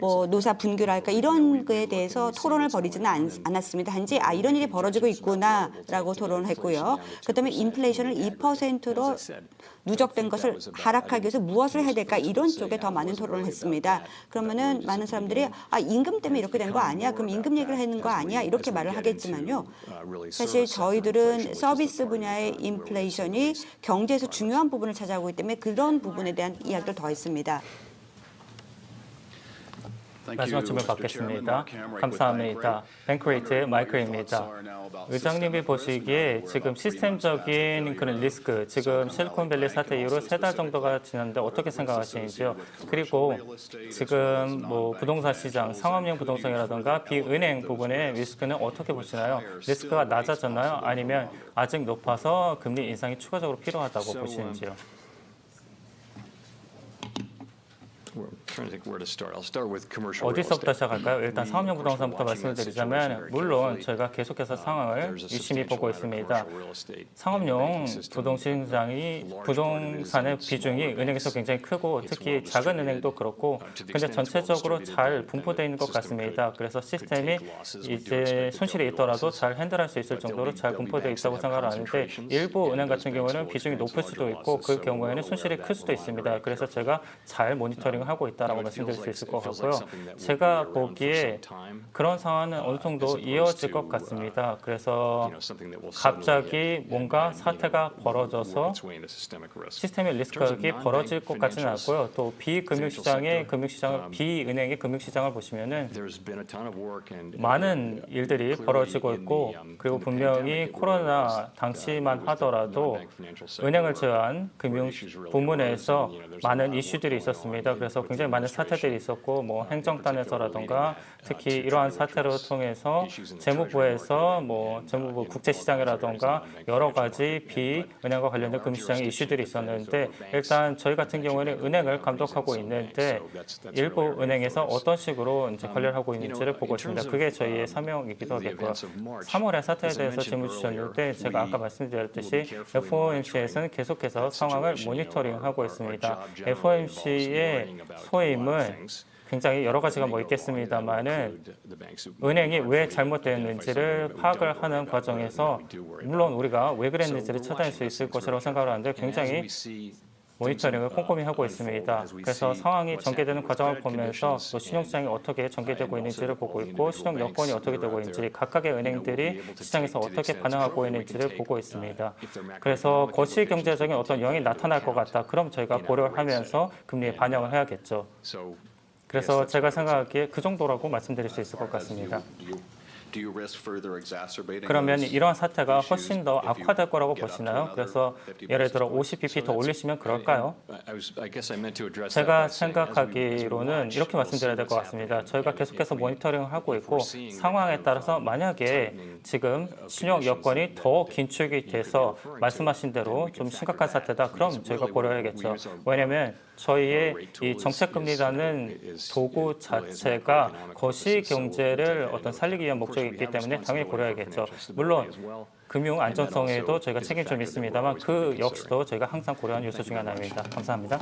[SPEAKER 2] 뭐 노사 분규랄까 이런 거에 대해서 토론을 벌이지는 않았습니다. 단지 이런 일이 벌어지고 있구나라고 토론을 했고요. 그다음에 인플레이션을 2%로 누적된 것을 하락하기 위해서 무엇을 해야 될까 이런 쪽에 더 많은 토론을 했습니다. 그러면은 많은 사람들이 임금 때문에 이렇게 된 거 아니야? 그럼 임금 얘기를 하는 거 아니야? 이렇게 말을 하겠지만요. 사실 저희들은 서비스 분야의 인플레이션이 경제에서 중요한 부분을 차지하고 있기 때문에 그런 부분에 대한 이야기를 더 했습니다.
[SPEAKER 3] 마지막 질문 받겠습니다. 감사합니다. 뱅크레이트의 마이클입니다. 의장님이 보시기에 지금 시스템적인 그런 리스크, 지금 실리콘밸리 사태 이후로 3달 정도가 지났는데 어떻게 생각하시는지요? 그리고 지금 뭐 부동산 시장, 상업용 부동산이라든가 비은행 부분의 리스크는 어떻게 보시나요? 리스크가 낮아졌나요? 아니면 아직 높아서 금리 인상이 추가적으로 필요하다고 보시는지요? 어디서부터 시작할까요? 일단 상업용 부동산부터 말씀을 드리자면 물론 저희가 계속해서 상황을 유심히 보고 있습니다. 상업용 부동산의 비중이 은행에서 굉장히 크고 특히 작은 은행도 그렇고 근데 전체적으로 잘 분포되어 있는 것 같습니다. 그래서 시스템이 이제 손실이 있더라도 잘 핸들할 수 있을 정도로 잘 분포되어 있다고 생각을 하는데 일부 은행 같은 경우는 비중이 높을 수도 있고 그 경우에는 손실이 클 수도 있습니다. 그래서 제가 잘 모니터링을 하고 있다고 말씀드릴 수 있을 것 같고요. 제가 보기에 그런 상황은 어느 정도 이어질 것 같습니다. 그래서 갑자기 뭔가 사태가 벌어져서 시스템의 리스크가 벌어질 것 같지는 않고요. 또 비금융시장의 금융시장을 비은행의 금융시장을 보시면은 많은 일들이 벌어지고 있고 그리고 분명히 코로나 당시만 하더라도 은행을 제외한 금융 부문에서 많은 이슈들이 있었습니다. 그래서 굉장히 많은 사태들이 있었고 뭐 행정단에서라든가 특히 이러한 사태를 통해서 재무부에서 뭐 재무부 국제시장이라든가 여러 가지 비은행과 관련된 금융시장의 이슈들이 있었는데 일단 저희 같은 경우에는 은행을 감독하고 있는데 일부 은행에서 어떤 식으로 이제 관리를 하고 있는지를 보고 있습니다. 그게 저희의 사명이기도 하겠고요. 3월의 사태에 대해서 질문 주셨는데 제가 아까 말씀드렸듯이 FOMC에서는 계속해서 상황을 모니터링하고 있습니다. FOMC의 소임은 굉장히 여러 가지가 뭐 있겠습니다만은 은행이 왜 잘못되었는지를 파악을 하는 과정에서 물론 우리가 왜 그랬는지를 찾아낼 수 있을 것이라고 생각을 하는데 굉장히 모니터링을 꼼꼼히 하고 있습니다. 그래서 상황이 전개되는 과정을 보면서 또 신용시장이 어떻게 전개되고 있는지를 보고 있고 신용 여건이 어떻게 되고 있는지 각각의 은행들이 시장에서 어떻게 반응하고 있는지를 보고 있습니다. 그래서 거시 경제적인 어떤 영향이 나타날 것 같다. 그럼 저희가 고려를 하면서 금리에 반영을 해야겠죠. 그래서 제가 생각하기에 그 정도라고 말씀드릴 수 있을 것 같습니다. 그러면 이러한 사태가 훨씬 더 악화될 거라고 보시나요? 그래서 예를 들어 50bp 더 올리시면 그럴까요? 제가 생각하기로는 이렇게 말씀드려야 될 것 같습니다. 저희가 계속해서 모니터링을 하고 있고 상황에 따라서 만약에 지금 신용 여건이 더 긴축이 돼서 말씀하신 대로 좀 심각한 사태다. 그럼 저희가 고려해야겠죠. 왜냐하면 저희의 이 정책금리라는 도구 자체가 거시 경제를 어떤 살리기 위한 목적이 있기 때문에 당연히 고려해야겠죠. 물론 금융 안전성에도 저희가 책임이 좀 있습니다만 그 역시도 저희가 항상 고려하는 요소 중에 하나입니다. 감사합니다.